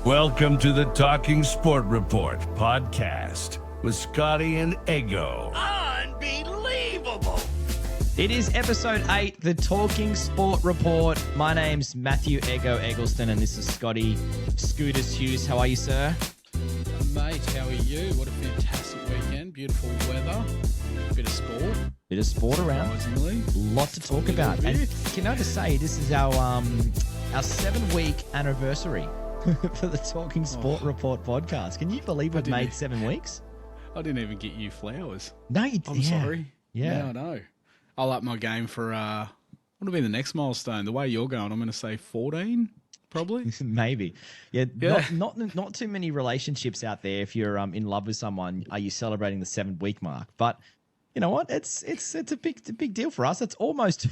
Welcome to the Talking Sport Report podcast with Scotty and Eggo. Unbelievable! It is episode 8, the Talking Sport Report. My name's Mathew Eggo Eggleston, and this is Scotty Scootus Hughes. How are you, sir? Mate, how are you? What a fantastic weekend. Beautiful weather. Bit of sport. Bit of sport around. Surprisingly. Lot to talk about. And can I just say, this is our 7-week anniversary for the Talking Sport Report podcast. Can you believe we've made 7 weeks? I didn't even get you flowers. No, you didn't. I'm sorry. Yeah. Now I know. I'll up my game for, what'll be the next milestone? The way you're going, I'm going to say 14, probably. Maybe. Yeah. Not too many relationships out there. If you're in love with someone, are you celebrating the 7-week mark? But you know what? It's a big deal for us. It's almost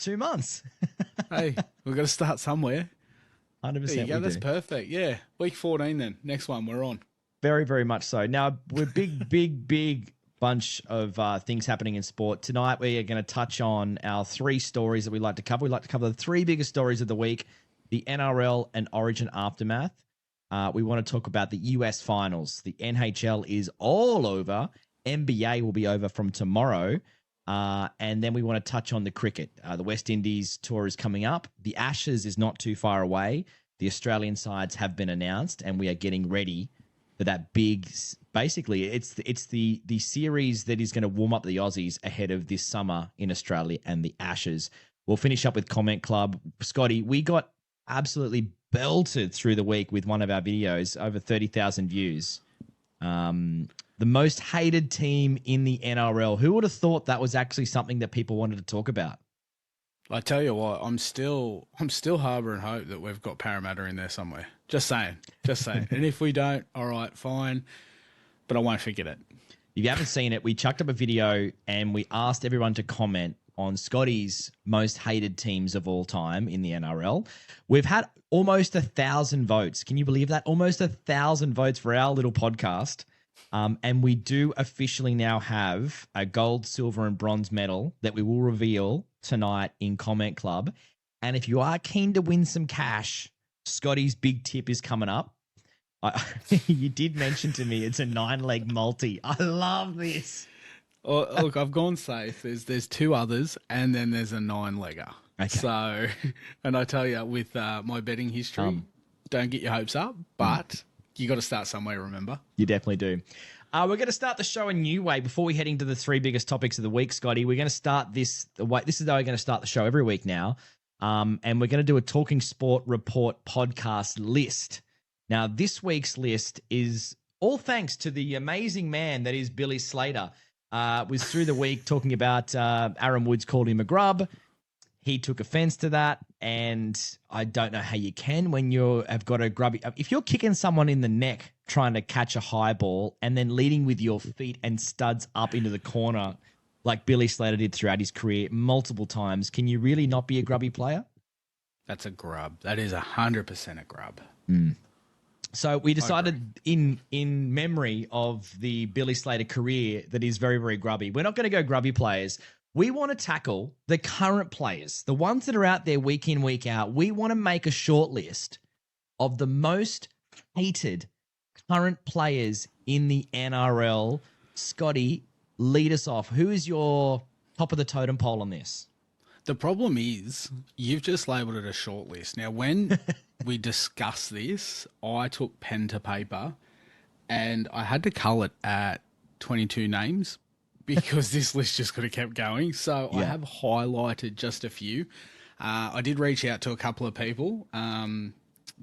2 months. Hey, we've got to start somewhere. 100%. There you go. That's perfect. Yeah. Week 14 then. Next one, we're on. Very, very much so. Now, we're big bunch of things happening in sport. Tonight, we are going to touch on our 3 stories that we like to cover. We like to cover the 3 biggest stories of the week, the NRL and Origin aftermath. We want to talk about the US finals. The NHL is all over. NBA will be over from tomorrow. And then we want to touch on the cricket. The West Indies tour is coming up. The Ashes is not too far away. The Australian sides have been announced, and we are getting ready for that big. Basically, it's the series that is going to warm up the Aussies ahead of this summer in Australia and the Ashes. We'll finish up with Comment Club. Scotty, we got absolutely belted through the week with one of our videos, over 30,000 views. The most hated team in the NRL. Who would have thought that was actually something that people wanted to talk about? I tell you what, I'm still harbouring hope that we've got Parramatta in there somewhere. Just saying. And if we don't, all right, fine. But I won't forget it. If you haven't seen it, we chucked up a video and we asked everyone to comment on Scotty's most hated teams of all time in the NRL. We've had almost 1,000 votes. Can you believe that? Almost 1,000 votes for our little podcast. And we do officially now have a gold, silver, and bronze medal that we will reveal tonight in Comment Club. And if you are keen to win some cash, Scotty's big tip is coming up. You did mention to me it's a 9-leg multi. I love this. Oh, look, I've gone safe. There's 2 others, and then there's a 9-legger. Okay. So, and I tell you, with my betting history, don't get your hopes up, but you got to start somewhere, remember? You definitely do. We're going to start the show a new way before we head into the 3 biggest topics of the week, Scotty. We're going to start this the way. This is how we're going to start the show every week now. And we're going to do a Talking Sport Report podcast list. Now, this week's list is all thanks to the amazing man that is Billy Slater. Was through the week talking about Aaron Woods called him a grub. He took offense to that, and I don't know how you can when you have got a grubby. If you're kicking someone in the neck trying to catch a high ball and then leading with your feet and studs up into the corner like Billy Slater did throughout his career multiple times, can you really not be a grubby player? That's a grub. That is 100% a grub. So we decided in memory of the Billy Slater career that is very, very grubby. We're not going to go grubby players. We want to tackle the current players, the ones that are out there week in, week out. We want to make a short list of the most hated current players in the NRL. Scotty, lead us off. Who is your top of the totem pole on this? The problem is you've just labelled it a short list. Now, when we discussed this, I took pen to paper and I had to cull it at 22 names because this list just could have kept going. So I have highlighted just a few. I did reach out to a couple of people.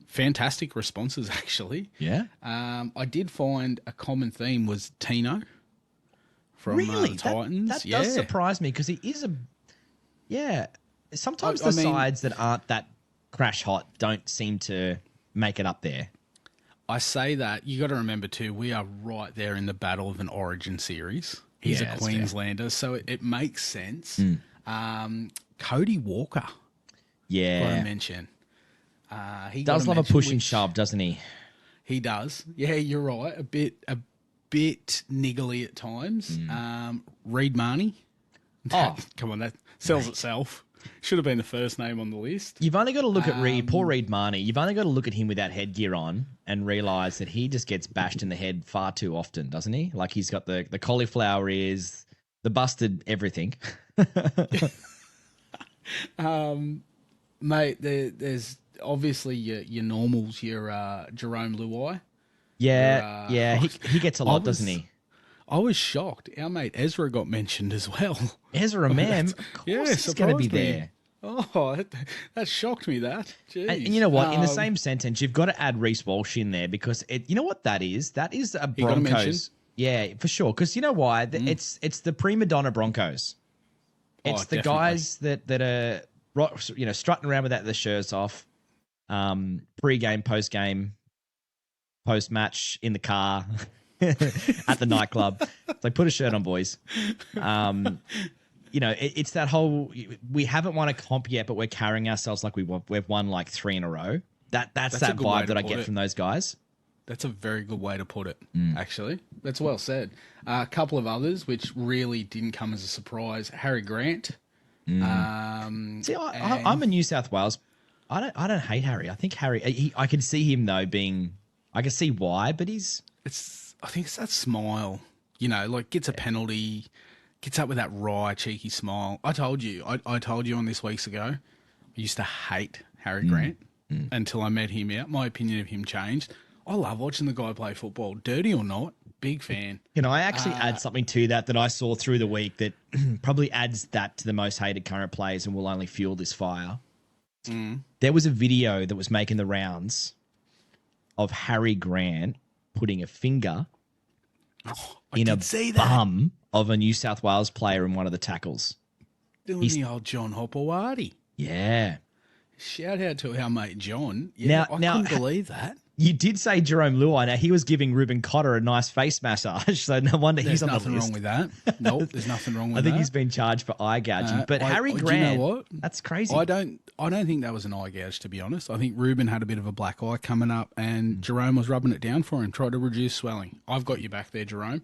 Fantastic responses, actually. Yeah. I did find a common theme was Tino from the Titans. That does surprise me because he is a... Yeah. Sometimes the sides that aren't that crash hot don't seem to make it up there. I say that. You got to remember, too, we are right there in the battle of an Origin series. He's a Queenslander, so it makes sense. Cody Walker. Yeah. Got to mention. He does love a push and shove, doesn't he? He does. Yeah, you're right. A bit niggly at times. Reed Marnie. Oh, come on, that sells itself. Should have been the first name on the list. You've only got to look at poor Reed Marnie. You've only got to look at him with that headgear on and realise that he just gets bashed in the head far too often, doesn't he? Like he's got the cauliflower ears, the busted everything. Mate, there's obviously your normals, your Jerome Luai. Yeah, he gets a lot, doesn't he? I was shocked. Our mate Ezra got mentioned as well. Ezra, man, of course he's going to be there. Oh, that shocked me, that. Jeez. And you know what? In the same sentence, you've got to add Reece Walsh in there because you know what that is? That is a Broncos. Yeah, for sure. Because you know why? It's the prima donna Broncos. It's the guys that are strutting around without their shirts off, pre-game, post-game, post-match in the car, at the nightclub. It's like, put a shirt on, boys. It's that whole, we haven't won a comp yet, but we're carrying ourselves like we've won like 3 in a row. That's that vibe that I get from those guys. That's a very good way to put it, actually. That's well said. A couple of others, which really didn't come as a surprise. Harry Grant. See, I'm a New South Wales. I don't hate Harry. I think Harry, I can see him though I can see why, but I think it's that smile, like gets a penalty, gets up with that wry, cheeky smile. I told you on this weeks ago, I used to hate Harry Grant until I met him out. My opinion of him changed. I love watching the guy play football, dirty or not. Big fan. I actually add something to that I saw through the week that probably adds that to the most hated current players and will only fuel this fire. There was a video that was making the rounds of Harry Grant putting a finger in a bum of a New South Wales player in one of the tackles. Doing the old John Hopewadi. Yeah. Shout out to our mate John. Yeah, I couldn't believe that. You did say Jerome Luai. Now, he was giving Ruben Cotter a nice face massage, so no wonder he's on the list. There's nothing wrong with that. Nope, there's nothing wrong with that. I think he's been charged for eye gouging. But Harry Grant, you know what? That's crazy. I don't think that was an eye gouge, to be honest. I think Ruben had a bit of a black eye coming up, and Jerome was rubbing it down for him, tried to reduce swelling. I've got you back there, Jerome.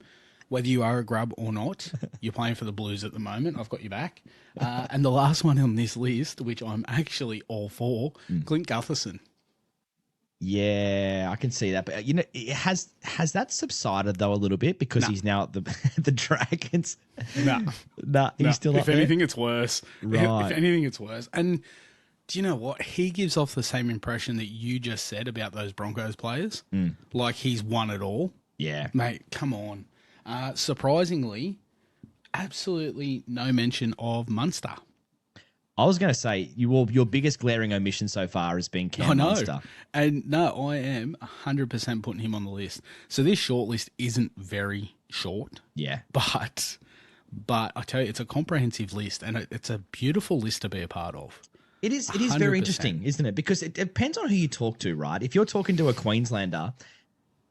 Whether you are a grub or not, you're playing for the Blues at the moment. I've got you back. And the last one on this list, which I'm actually all for, Clint Gutherson. Yeah, I can see that. But, has that subsided, though, a little bit because he's now at the Dragons? Nah, he's still up there. If anything, it's worse. Right. If anything, it's worse. And do you know what? He gives off the same impression that you just said about those Broncos players. Like he's won it all. Yeah. Mate, come on. Surprisingly, absolutely no mention of Munster. I was going to say, your biggest glaring omission so far has been Cam Munster. And no, I am 100% putting him on the list. So this shortlist isn't very short. Yeah. But I tell you, it's a comprehensive list, and it's a beautiful list to be a part of. It is very interesting, isn't it? Because it depends on who you talk to, right? If you're talking to a Queenslander,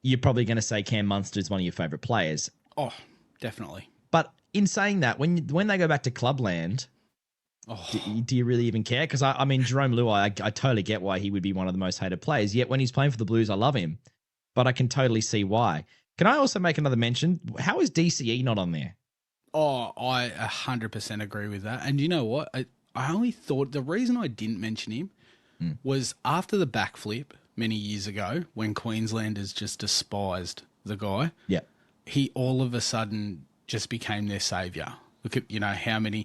you're probably going to say Cam Munster is one of your favourite players. Oh, definitely. But in saying that, when they go back to Clubland, do you really even care? Because, I mean, Jerome Luai, I totally get why he would be one of the most hated players. Yet when he's playing for the Blues, I love him. But I can totally see why. Can I also make another mention? How is DCE not on there? Oh, I 100% agree with that. And you know what? I only thought the reason I didn't mention him was after the backflip many years ago when Queenslanders just despised the guy. Yeah. He all of a sudden just became their saviour. Look at, how many...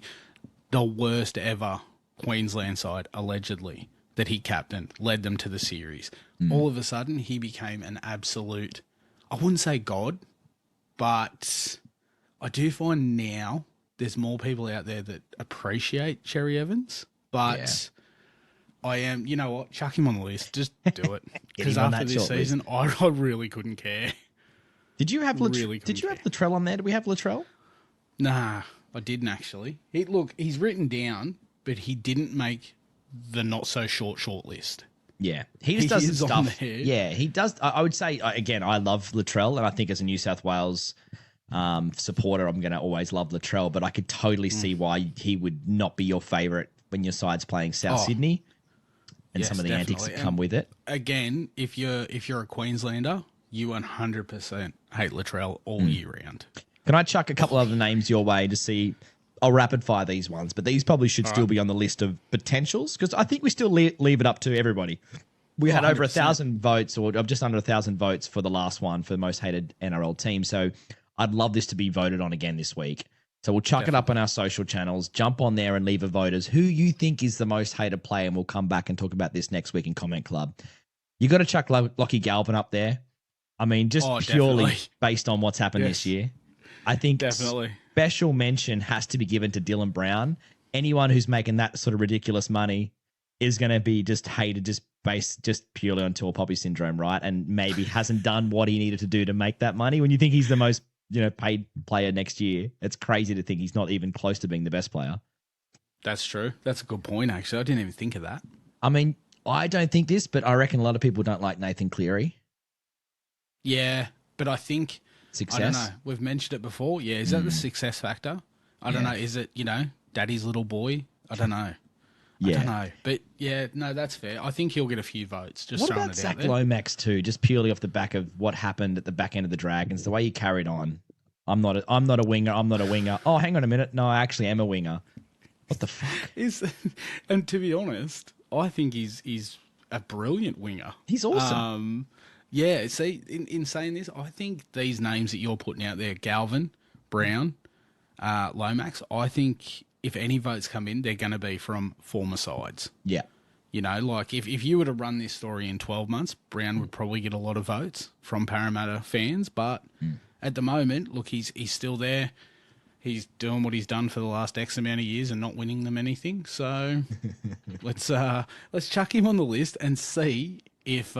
The worst ever Queensland side, allegedly, that he captained, led them to the series. All of a sudden, he became an absolute, I wouldn't say God, but I do find now there's more people out there that appreciate Cherry Evans. But I am, you know what, chuck him on the list. Just do it. Because after this season, I really couldn't care. Did you have Latrell on there? Did we have Latrell? Nah. I didn't actually. He's written down, but he didn't make the not so short list. Yeah, he just does some stuff. Yeah, he does. I would say again, I love Latrell, and I think as a New South Wales supporter, I'm going to always love Latrell. But I could totally see why he would not be your favourite when your side's playing South Sydney, and some of the antics that come with it. Again, if you're a Queenslander, you 100% hate Latrell all year round. Can I chuck a couple other names your way to see I'll rapid fire these ones, but these probably should still be on the list of potentials because I think we still leave it up to everybody. We had over 1,000 votes, or just under 1,000 votes for the last one for the most hated NRL team. So I'd love this to be voted on again this week. So we'll chuck it up on our social channels. Jump on there and leave a vote as who you think is the most hated player, and we'll come back and talk about this next week in Comment Club. You got to chuck Lockie Galvin up there. I mean, just purely based on what's happened this year. I think special mention has to be given to Dylan Brown. Anyone who's making that sort of ridiculous money is going to be just hated just purely on tall poppy syndrome, right? And maybe hasn't done what he needed to do to make that money. When you think he's the most paid player next year, it's crazy to think he's not even close to being the best player. That's true. That's a good point, actually. I didn't even think of that. I mean, I don't think this, but I reckon a lot of people don't like Nathan Cleary. Yeah, but I think... Success? I don't know. We've mentioned it before. Yeah, is that the success factor? I don't know. Is it, daddy's little boy? I don't know. I don't know. But, yeah, no, that's fair. I think he'll get a few votes. Just throwing it out there. What about Zach Lomax too? Just purely off the back of what happened at the back end of the Dragons, the way he carried on. I'm not a winger. Oh, hang on a minute. No, I actually am a winger. What the fuck? And to be honest, I think he's a brilliant winger. He's awesome. Yeah, see, in saying this, I think these names that you're putting out there, Galvin, Brown, Lomax, I think if any votes come in, they're going to be from former sides. Yeah. Like if you were to run this story in 12 months, Brown would probably get a lot of votes from Parramatta fans. But at the moment, look, he's still there. He's doing what he's done for the last X amount of years and not winning them anything. So let's chuck him on the list and see if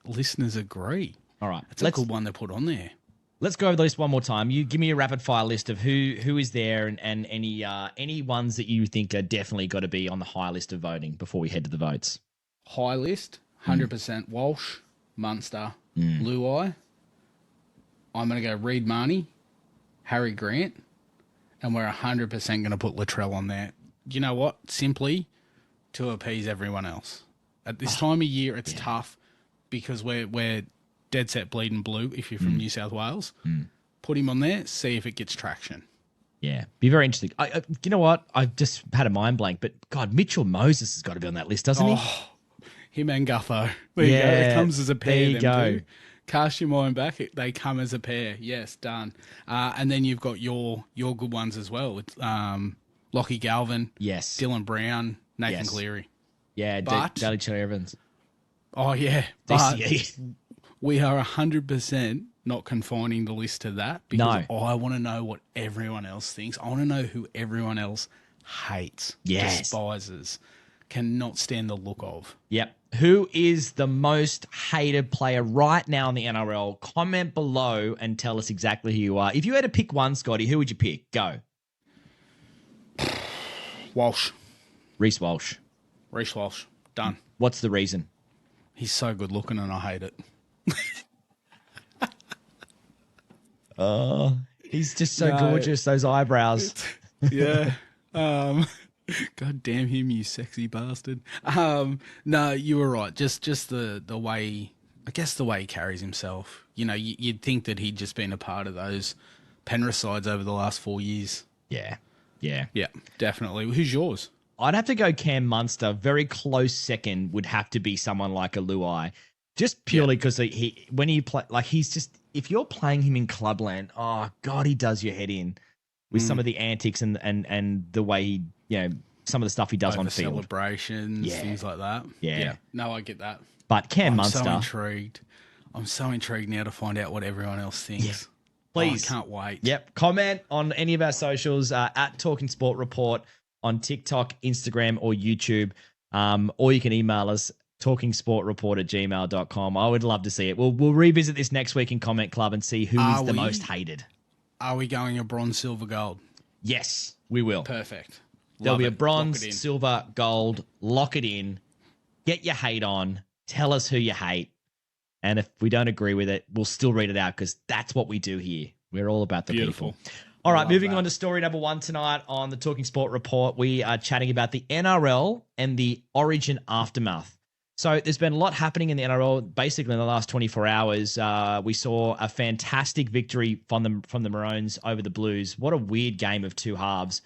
listeners agree. All right. That's a good one to put on there. Let's go over the list one more time. You give me a rapid fire list of who is there and any ones that you think are definitely got to be on the high list of voting before we head to the votes. High list, 100% Walsh, Munster, Luai. I'm going to go Reid Marnie, Harry Grant, and we're 100% going to put Latrell on there. You know what? Simply to appease everyone else. At this time of year, it's tough because we're dead set bleeding blue if you're from New South Wales. Put him on there, see if it gets traction. Yeah, be very interesting. You know what? I just had a mind blank, but God, Mitchell Moses has got to be on that list, doesn't he? Him and Gutho. There you go. It comes as a pair. There you go. Two. Cast your mind back. They come as a pair. Yes, done. And then you've got your good ones as well. It's Lockie Galvin. Yes. Dylan Brown. Nathan Cleary. Yeah, Daly Cherry Evans. Oh, yeah. But we are 100% not confining the list to that because I want to know what everyone else thinks. I want to know who everyone else hates, despises, cannot stand the look of. Yep. Who is the most hated player right now in the NRL? Comment below and tell us exactly who you are. If you had to pick one, Scotty, who would you pick? Go. Walsh. Reece Walsh. Reece Walsh. Done. What's the reason? He's so good looking and I hate it. He's just so gorgeous, those eyebrows. Yeah. God damn him, you sexy bastard. No, you were right. Just the way, I guess the way he carries himself. You'd think that he'd just been a part of those Penrith sides over the last 4 years. Yeah, definitely. Who's yours? I'd have to go Cam Munster. Very close second would have to be someone like a Luai. Just purely because when he play, like he's just, if you're playing him in clubland, oh God, he does your head in with some of the antics and the way he, some of the stuff he does on field. Celebrations, things like that. Yeah. No, I get that. But Cam Munster. I'm so intrigued now to find out what everyone else thinks. Yeah. Please. I can't wait. Yep. Comment on any of our socials at Talking Sport Report on TikTok, Instagram, or YouTube. Or you can email us talkingsportreport@gmail.com. I would love to see it. We'll revisit this next week in Comment Club and see who is the most hated. Are we going a bronze, silver, gold? Yes, we will. Perfect. There'll be a bronze, silver, gold. Lock it in. Get your hate on. Tell us who you hate. And if we don't agree with it, we'll still read it out because that's what we do here. We're all about the people. All right, moving on to story number 1 tonight on the Talking Sport Report. We are chatting about the NRL and the Origin aftermath. So there's been a lot happening in the NRL basically in the last 24 hours. We saw a fantastic victory from the Maroons over the Blues. What a weird game of two halves.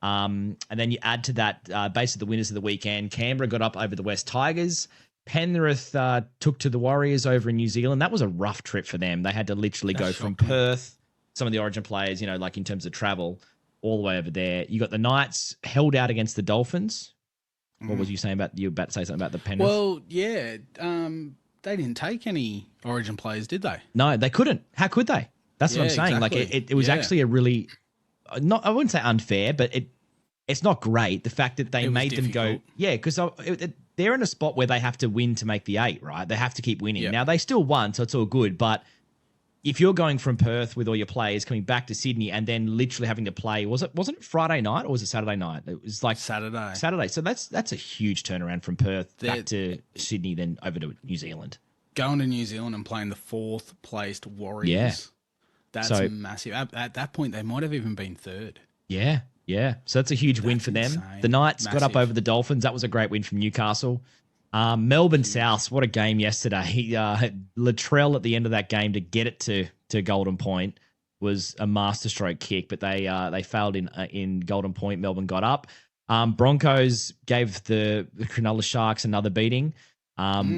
And then you add to that basically the winners of the weekend. Canberra got up over the West Tigers. Penrith took to the Warriors over in New Zealand. That was a rough trip for them. They had to literally go from Perth, some of the Origin players, like in terms of travel, all the way over there. You got the Knights held out against the Dolphins. What was you saying about, you were about to say something about the Penrith? Well, yeah, they didn't take any Origin players, did they? No, they couldn't. How could they? That's what I'm saying. Exactly. Like it was actually a really, I wouldn't say unfair, but it's not great. The fact that they made them go, because they're in a spot where they have to win to make the 8, right? They have to keep winning. Yep. Now they still won, so it's all good. But if you're going from Perth with all your players coming back to Sydney and then literally having to play, wasn't it Friday night or was it Saturday night? It was like Saturday. So that's a huge turnaround from Perth back to Sydney, then over to New Zealand. Going to New Zealand and playing the 4th placed Warriors. Yeah. That's massive. At that point, they might have even been 3rd. Yeah. Yeah. So that's a huge win for them. Insane. The Knights got up over the Dolphins. That was a great win from Newcastle. Melbourne South, what a game yesterday. Latrell at the end of that game to get it to Golden Point was a masterstroke kick, but they failed in Golden Point. Melbourne got up. Broncos gave the Cronulla Sharks another beating.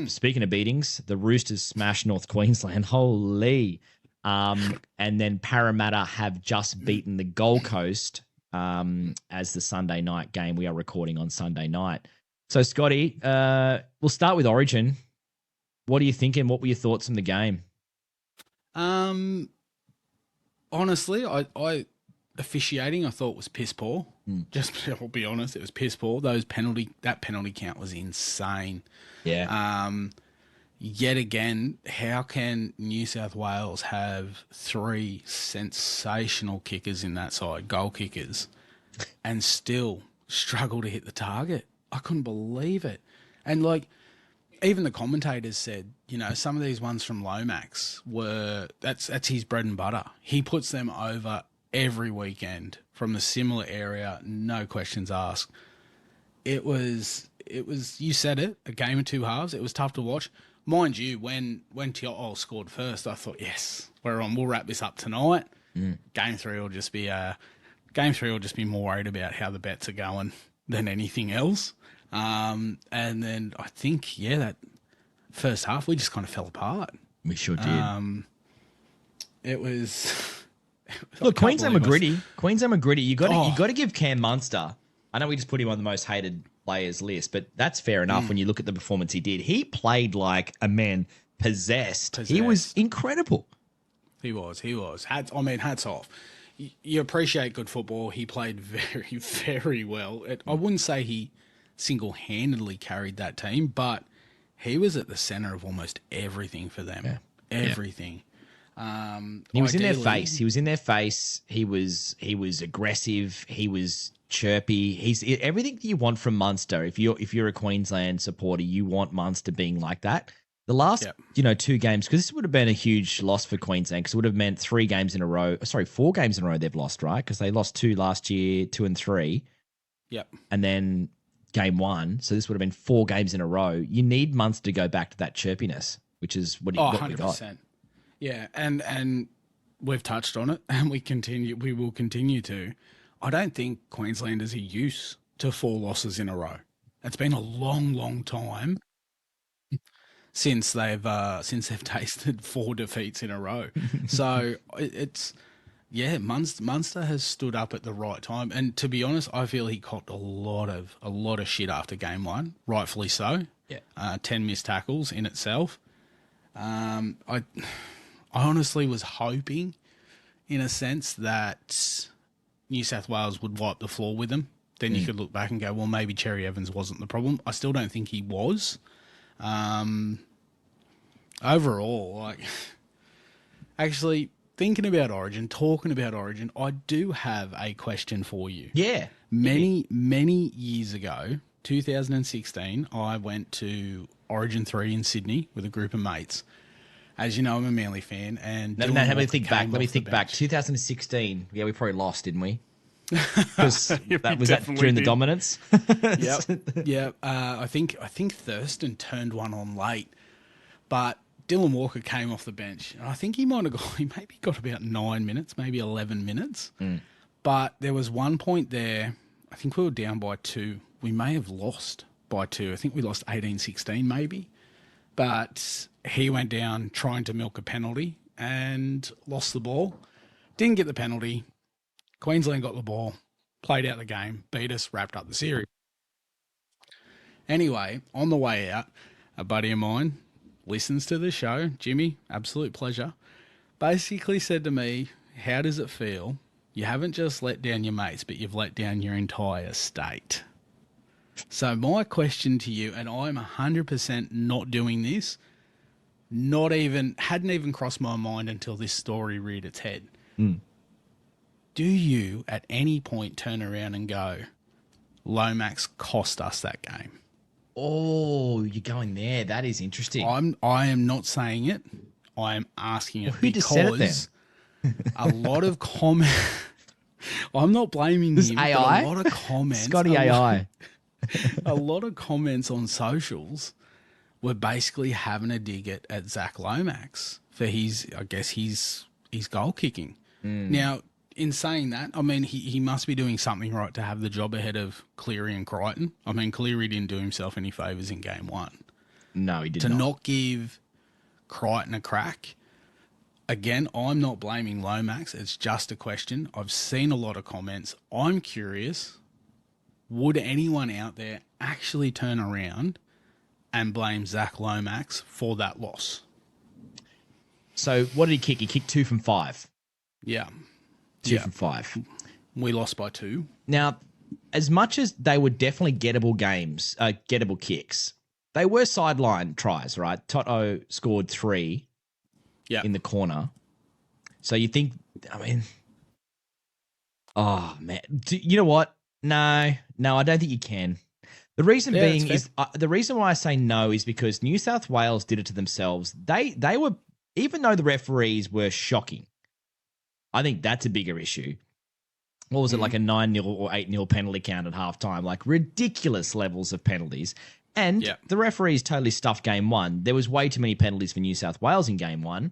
Speaking of beatings, the Roosters smashed North Queensland. Holy. And then Parramatta have just beaten the Gold Coast as the Sunday night game. We are recording on Sunday night. So, Scotty, we'll start with Origin. What are you thinking? What were your thoughts on the game? Honestly, I officiating I thought was piss poor. Just I'll be honest, it was piss poor. That penalty count was insane. Yeah. Yet again, how can New South Wales have 3 sensational kickers in that side, goal kickers, and still struggle to hit the target? I couldn't believe it. And like, even the commentators said, some of these ones from Lomax that's his bread and butter. He puts them over every weekend from a similar area, no questions asked. It was, you said it, a game of 2 halves. It was tough to watch. Mind you, when Teotol scored first, I thought, yes, we're on. We'll wrap this up tonight. Game 3 will just be more worried about how the bets are going than anything else. And then I think, that first half, we just kind of fell apart. We sure did. It was... Look, Queensland were gritty. You got to give Cam Munster. I know we just put him on the most hated players list, but that's fair enough when you look at the performance he did. He played like a man possessed. He was incredible. He was. Hats off. You appreciate good football. He played very, very well. I wouldn't say he single-handedly carried that team, but he was at the center of almost everything for them. Yeah. Everything. He was in their face. He was aggressive. He was chirpy. He's everything you want from Munster. If you're a Queensland supporter, you want Munster being like that. The last 2 games, because this would have been a huge loss for Queensland, because it would have meant 4 games in a row they've lost, right? Because they lost 2 last year, 2 and 3. Yep. And then game 1. So this would have been 4 games in a row. You need Munster to go back to that chirpiness, which is what we got. Yeah, and we've touched on it, and we will continue to. I don't think Queenslanders are used to 4 losses in a row. It's been a long, long time since they've tasted 4 defeats in a row. So Munster has stood up at the right time, and to be honest, I feel he copped a lot of shit after game 1, rightfully so. Yeah, 10 missed tackles in itself. I honestly was hoping, in a sense, that New South Wales would wipe the floor with them. Then you could look back and go, well, maybe Cherry Evans wasn't the problem. I still don't think he was. Overall, actually, talking about Origin, I do have a question for you. Yeah. Many years ago, 2016, I went to Origin 3 in Sydney with a group of mates. As you know, I'm a Manly fan. And let me think back. 2016. Yeah, we probably lost, didn't we? Because was that during the dominance? Yeah. I think Thurston turned one on late, but Dylan Walker came off the bench, and I think he maybe got about 9 minutes, maybe 11 minutes. But there was one point there I think we were down by 2. We may have lost by 2. I think we lost 18-16 maybe. But he went down trying to milk a penalty and lost the ball. Didn't get the penalty. Queensland got the ball, played out the game, beat us, wrapped up the series. Anyway, on the way out, a buddy of mine listens to the show, Jimmy, absolute pleasure, basically said to me, how does it feel? You haven't just let down your mates, but you've let down your entire state. So my question to you, and I'm 100% not doing this, hadn't even crossed my mind until this story reared its head. Do you at any point turn around and go, Lomax cost us that game? Oh, you're going there. That is interesting. I am not saying it. I am asking it who just said it then? A lot of comment. I'm not blaming This him. AI? But a lot of comments. Scotty AI. A lot of comments on socials were basically having a dig at Zach Lomax for his goal kicking. Now, in saying that, I mean, he must be doing something right to have the job ahead of Cleary and Crichton. I mean, Cleary didn't do himself any favours in game 1. No, he did to not. not give Crichton a crack. Again, I'm not blaming Lomax. It's just a question. I've seen a lot of comments. I'm curious, would anyone out there actually turn around and blame Zach Lomax for that loss? So what did he kick? He kicked 2 from 5. Yeah. 2 from 5. We lost by 2. Now, as much as they were definitely gettable games, gettable kicks, they were sideline tries, right? Toto scored 3 in the corner. So you think, I mean, oh, man. You know what? No, I don't think you can. The reason being is the reason why I say no is because New South Wales did it to themselves. They were, even though the referees were shocking, I think that's a bigger issue. What was it, like a 9-0 or 8-0 penalty count at halftime? Like ridiculous levels of penalties. And the referees totally stuffed game 1. There was way too many penalties for New South Wales in game 1.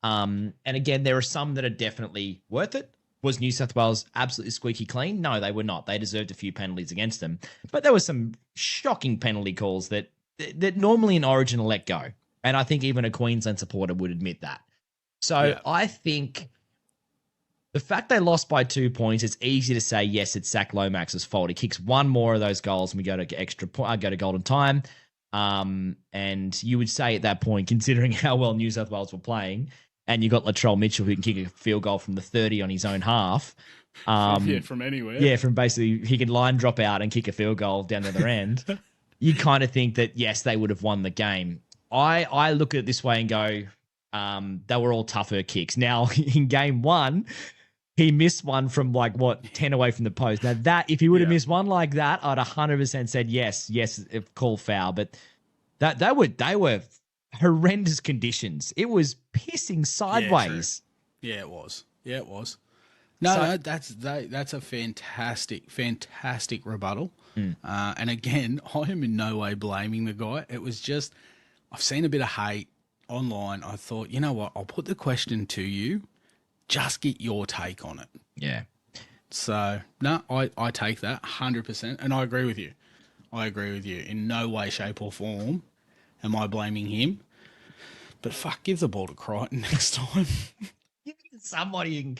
And again, there are some that are definitely worth it. Was New South Wales absolutely squeaky clean? No, they were not. They deserved a few penalties against them. But there were some shocking penalty calls that normally in Origin will let go. And I think even a Queensland supporter would admit that. So I think the fact they lost by 2 points, it's easy to say, yes, it's Zach Lomax's fault. He kicks one more of those goals and we go to go to golden time. And you would say at that point, considering how well New South Wales were playing, and you got Latrell Mitchell who can kick a field goal from the 30 on his own half. From anywhere. Yeah, from basically he can line drop out and kick a field goal down the other end. You kind of think that, yes, they would have won the game. I look at it this way and go, they were all tougher kicks. Now, in game 1, he missed one from 10 away from the post. Now, that if he would have missed one like that, I'd 100% said yes, call foul. But they were horrendous conditions. It was pissing sideways. Yeah, it was. No, that's a fantastic rebuttal. And again, I am in no way blaming the guy. It was just, I've seen a bit of hate online. I thought, you know what? I'll put the question to you. Just get your take on it. Yeah. So, no, I take that 100%. And I agree with you. In no way, shape or form am I blaming him. But fuck, give the ball to Crichton next time. Somebody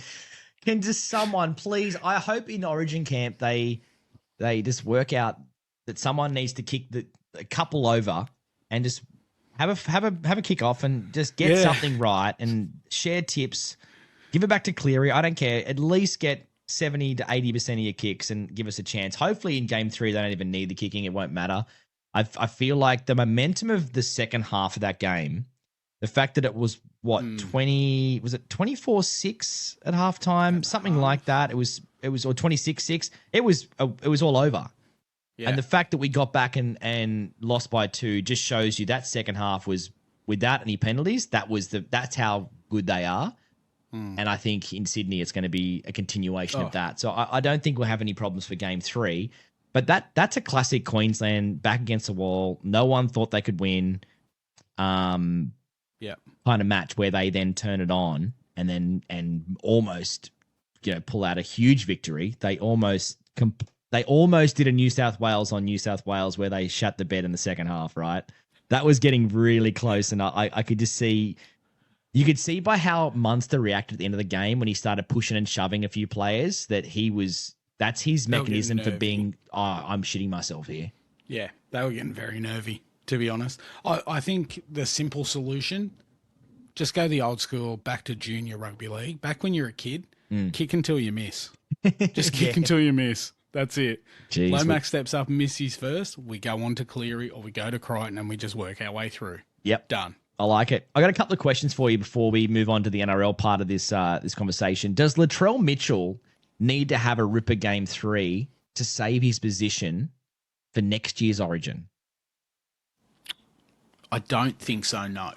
can just someone please. I hope in Origin camp they just work out that someone needs to kick a couple over and just have a kick off and just get something right and share tips. Give it back to Cleary. I don't care. At least get 70 to 80% of your kicks and give us a chance. Hopefully in game 3 they don't even need the kicking. It won't matter. I feel like the momentum of the second half of that game, the fact that it was 24-6 at halftime, something like that. It was or 26-6. It was all over. Yeah. And the fact that we got back and lost by 2 just shows you that second half was without any penalties. That's how good they are. And I think in Sydney it's going to be a continuation of that. So I don't think we'll have any problems for game 3. But that's a classic Queensland back against the wall. No one thought they could win. Kind of match where they then turn it on and almost pull out a huge victory. They almost They almost did a New South Wales on New South Wales where they shut the bed in the second half, right? That was getting really close, and I could just see... You could see by how Munster reacted at the end of the game when he started pushing and shoving a few players that that's his mechanism for being, I'm shitting myself here. Yeah, they were getting very nervy, to be honest. I think the simple solution, just go the old school, back to junior rugby league. Back when you're a kid, kick until you miss. Just kick until you miss. That's it. Jeez, Lomax steps up and misses first. We go on to Cleary or we go to Crichton and we just work our way through. Yep. Done. I like it. I got a couple of questions for you before we move on to the NRL part of this this conversation. Does Latrell Mitchell need to have a ripper game 3 to save his position for next year's Origin? I don't think so. No,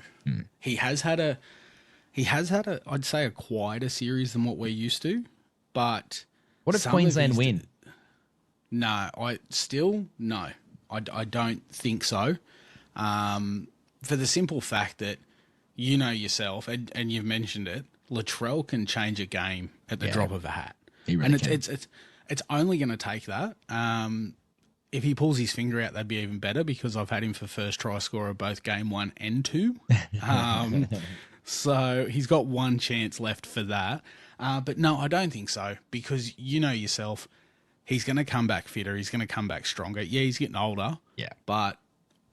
he has had a I'd say a quieter series than what we're used to. But what if Queensland win? No, I don't think so. For the simple fact that you know yourself, and you've mentioned it, Latrell can change a game at the drop of a hat. He really and can. It's only going to take that. If he pulls his finger out, that'd be even better because I've had him for first try scorer both game 1 and 2. So he's got one chance left for that. But no, I don't think so because you know yourself, he's going to come back fitter. He's going to come back stronger. Yeah, he's getting older. Yeah. But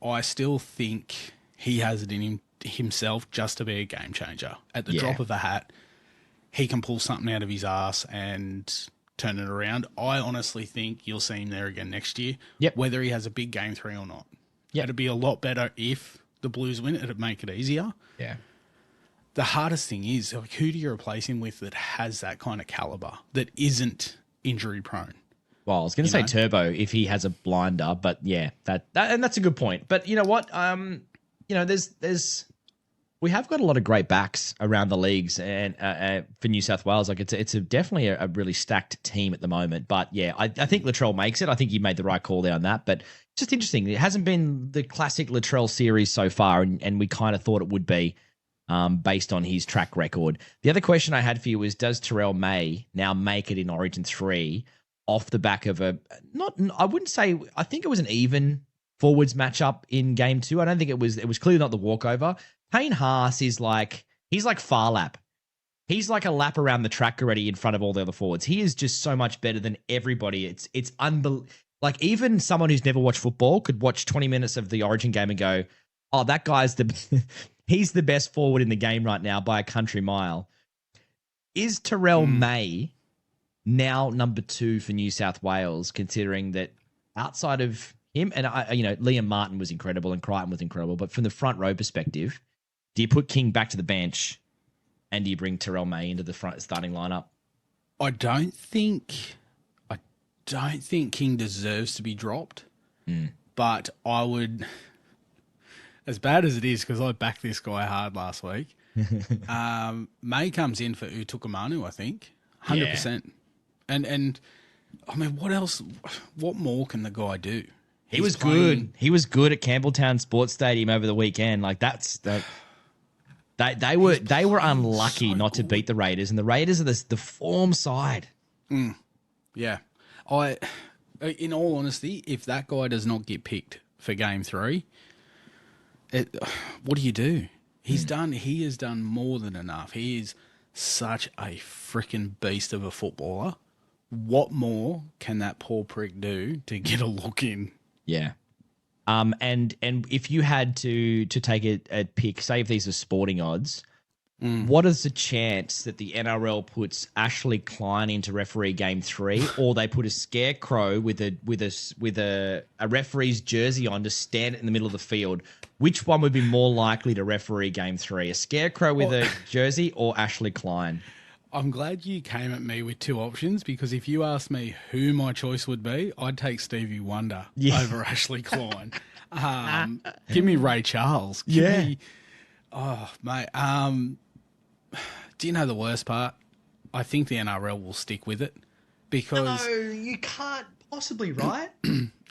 I still think he has it in himself just to be a game changer. At the drop of a hat, he can pull something out of his ass and turn it around. I honestly think you'll see him there again next year, whether he has a big game 3 or not. It'd be a lot better if the Blues win. It'd make it easier. Yeah. The hardest thing is, like, who do you replace him with that has that kind of caliber, that isn't injury prone? Well, I was going to say Turbo if he has a blinder, but yeah, that and that's a good point. But you know what? We have got a lot of great backs around the leagues, and for New South Wales, like it's definitely a really stacked team at the moment. But yeah, I think Latrell makes it. I think he made the right call there on that. But it's just interesting. It hasn't been the classic Latrell series so far, and we kind of thought it would be based on his track record. The other question I had for you was, does Terrell May now make it in Origin 3 off the back of I think it was an even forwards matchup in game 2. I don't think it was clearly not the walkover. Payne Haas he's like far lap. He's like a lap around the track already in front of all the other forwards. He is just so much better than everybody. It's unbelievable. Like, even someone who's never watched football could watch 20 minutes of the Origin game and go, oh, that guy's he's the best forward in the game right now by a country mile. Is Terrell May now number 2 for New South Wales, considering that outside of him, and Liam Martin was incredible and Crichton was incredible, but from the front row perspective, do you put King back to the bench and do you bring Terrell May into the front starting lineup? I don't think King deserves to be dropped, but I would, as bad as it is, because I backed this guy hard last week. May comes in for Utukamanu, I think, 100%. Yeah. And I mean, what else? What more can the guy do? He was good. He was good at Campbelltown Sports Stadium over the weekend. Like, that's that. They were unlucky not to beat the Raiders, and the Raiders are the form side. Yeah, in all honesty, if that guy does not get picked for game 3, what do you do? He has done more than enough. He is such a freaking beast of a footballer. What more can that poor prick do to get a look in? Yeah. And if you had to take a pick, say if these are sporting odds, what is the chance that the NRL puts Ashley Klein into referee game 3, or they put a scarecrow with a referee's jersey on to stand in the middle of the field? Which one would be more likely to referee game 3? A scarecrow with a jersey or Ashley Klein? I'm glad you came at me with 2 options, because if you asked me who my choice would be, I'd take Stevie Wonder over Ashley Klein. Give me Ray Charles. Oh, mate. Do you know the worst part? I think the NRL will stick with it because... No, you can't possibly, right?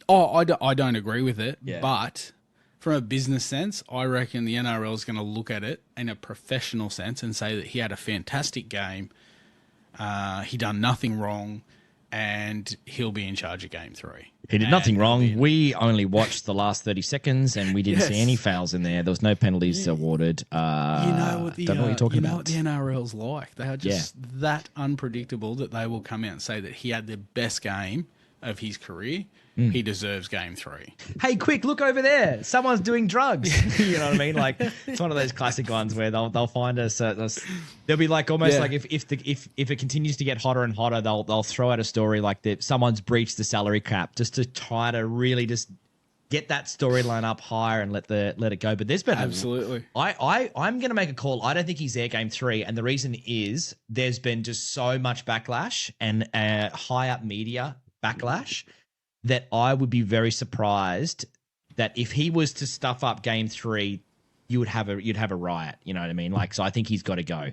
I don't agree with it, yeah. But from a business sense, I reckon the NRL is going to look at it in a professional sense and say that he had a fantastic game. He done nothing wrong, and he'll be in charge of game 3. He did nothing wrong. We only watched the last 30 seconds and we didn't see any fouls in there. There was no penalties awarded. You know what the don't know what you're talking about. what the NRL's like. They are just that unpredictable that they will come out and say that he had the best game of his career. He deserves game 3. Hey, quick, look over there. Someone's doing drugs. You know what I mean? Like, it's one of those classic ones where they'll find us. They'll be like almost like if it continues to get hotter and hotter, they'll throw out a story like that someone's breached the salary cap just to try to really just get that storyline up higher and let it go. But there's been Absolutely. I'm going to make a call. I don't think he's there game 3, and the reason is there's been just so much backlash and high up media backlash that I would be very surprised that if he was to stuff up game 3, you'd have a riot. You know what I mean? Like, so I think he's got to go.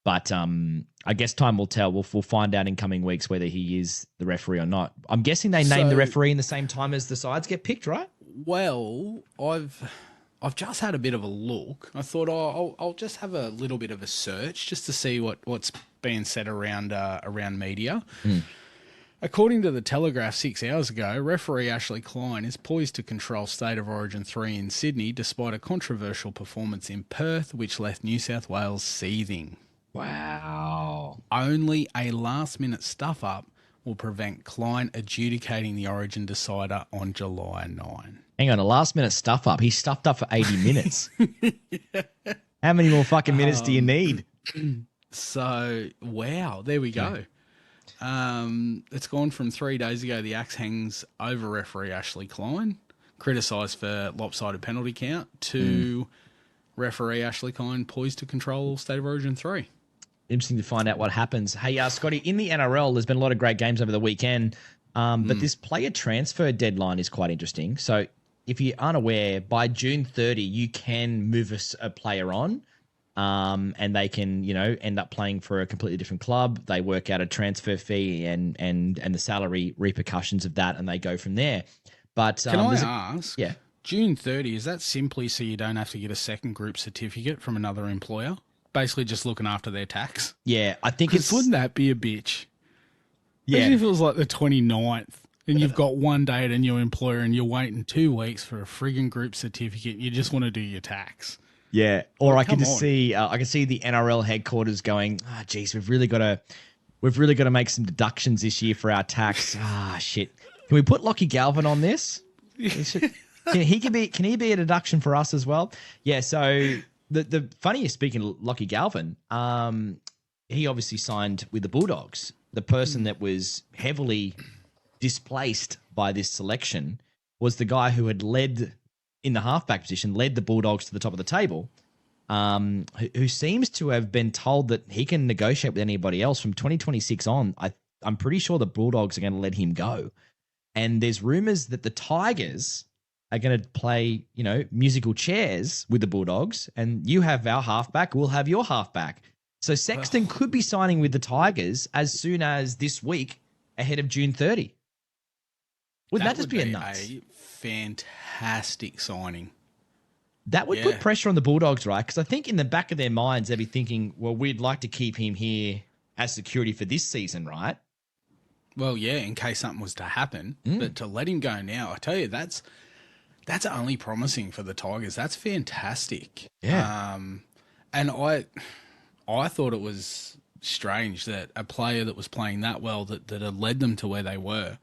But I guess time will tell. We'll find out in coming weeks whether he is the referee or not. I'm guessing they name the referee in the same time as the sides get picked, right? Well, I've just had a bit of a look. I thought I'll just have a little bit of a search just to see what's being said around media. According to the Telegraph 6 hours ago, referee Ashley Klein is poised to control State of Origin 3 in Sydney despite a controversial performance in Perth, which left New South Wales seething. Wow. Only a last-minute stuff-up will prevent Klein adjudicating the Origin decider on July 9. Hang on, a last-minute stuff-up. He stuffed up for 80 minutes. How many more fucking minutes do you need? So, wow, there we go. It's gone from 3 days ago. The axe hangs over referee Ashley Klein, criticised for lopsided penalty count, to referee Ashley Klein poised to control State of Origin 3. Interesting to find out what happens. Hey, Scotty, in the NRL, there's been a lot of great games over the weekend, but this player transfer deadline is quite interesting. So if you're unaware, by June 30, you can move a player on. And they can, end up playing for a completely different club. They work out a transfer fee and the salary repercussions of that, and they go from there. But can I ask? Yeah, June 30, is that simply so you don't have to get a second group certificate from another employer? Basically, just looking after their tax. Yeah, I think it's. Wouldn't that be a bitch? Yeah, imagine if it was like the 29th. And you've got one day at a new employer, and you're waiting 2 weeks for a friggin' group certificate. You just want to do your tax. Yeah, or I can just see the NRL headquarters going, geez, we've really got to make some deductions this year for our tax. Shit. Can we put Lockie Galvin on this? Can he be a deduction for us as well? Yeah. So the funniest, speaking of Lockie Galvin, he obviously signed with the Bulldogs. The person that was heavily displaced by this selection was the guy who had led in the halfback position, led the Bulldogs to the top of the table, who seems to have been told that he can negotiate with anybody else from 2026 on. I'm pretty sure the Bulldogs are going to let him go. And there's rumors that the Tigers are going to play, musical chairs with the Bulldogs, and you have our halfback, we'll have your halfback. So Sexton could be signing with the Tigers as soon as this week ahead of June 30. Wouldn't that just be a nuts? Fantastic signing. That would put pressure on the Bulldogs, right? Because I think in the back of their minds, they'd be thinking, well, we'd like to keep him here as security for this season, right? Well, yeah, in case something was to happen. But to let him go now, I tell you, that's only promising for the Tigers. That's fantastic. Yeah. And I thought it was strange that a player that was playing that well, that had led them to where they were,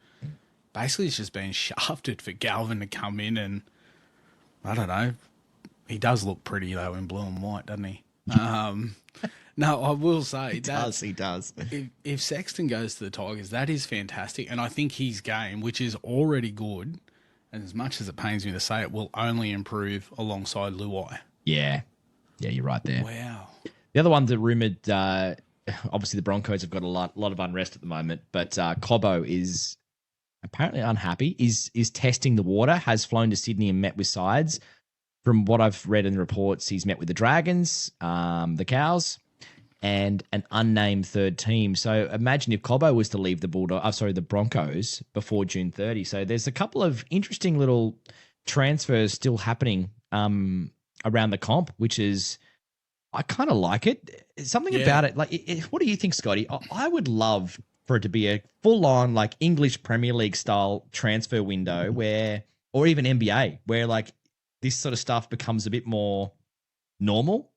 basically it's just been shafted for Galvin to come in, and I don't know. He does look pretty though in blue and white, doesn't he? No, I will say He does. If Sexton goes to the Tigers, that is fantastic, and I think his game, which is already good, and as much as it pains me to say it, will only improve alongside Luai. Yeah, you're right there. Wow. The other one that rumoured, obviously the Broncos have got a lot of unrest at the moment, but Cobbo is apparently unhappy, is testing the water, has flown to Sydney and met with sides. From what I've read in the reports, he's met with the Dragons, the Cows, and an unnamed third team. So imagine if Cobbo was to leave the Broncos before June 30. So there's a couple of interesting little transfers still happening around the comp, which is, I kind of like it. Something about it. Like, what do you think, Scotty? I would love for it to be a full-on like English Premier League style transfer window or even NBA, where like this sort of stuff becomes a bit more normal.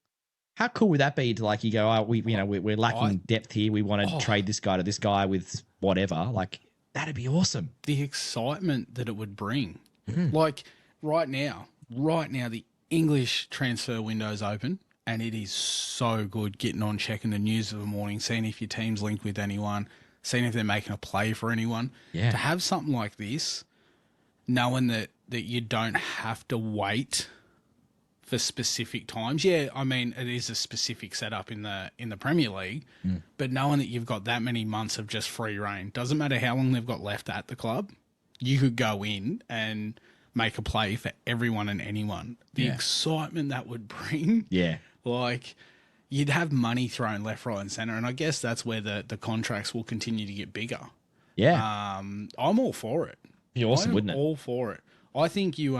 How cool would that be to like you go, oh, we're lacking depth here. We want to trade this guy to this guy with whatever. Like that'd be awesome. The excitement that it would bring. Like right now, the English transfer window is open, and it is so good getting on, checking the news of the morning, seeing if your team's linked with anyone, seeing if they're making a play for anyone. Yeah. To have something like this, knowing that you don't have to wait for specific times. Yeah, I mean, it is a specific setup in the Premier League, but knowing that you've got that many months of just free reign, doesn't matter how long they've got left at the club, you could go in and make a play for everyone and anyone. The excitement that would bring. Yeah. Like, you'd have money thrown left, right, and centre, and I guess that's where the contracts will continue to get bigger. Yeah. I'm all for it. Be awesome, wouldn't it? All for it. I think you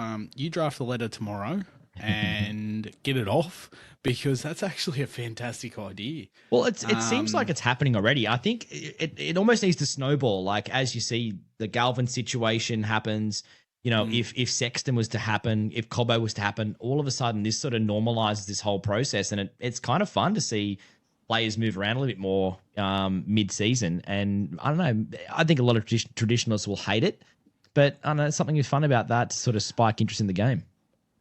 draft the letter tomorrow and get it off, because that's actually a fantastic idea. Well, it seems like it's happening already. I think it almost needs to snowball. Like as you see, the Galvin situation happens. You know, if Sexton was to happen, if Cobbo was to happen, all of a sudden this sort of normalizes this whole process, and it's kind of fun to see players move around a little bit more mid-season. And I don't know, I think a lot of traditionalists will hate it, but I don't know, something fun about that to sort of spike interest in the game.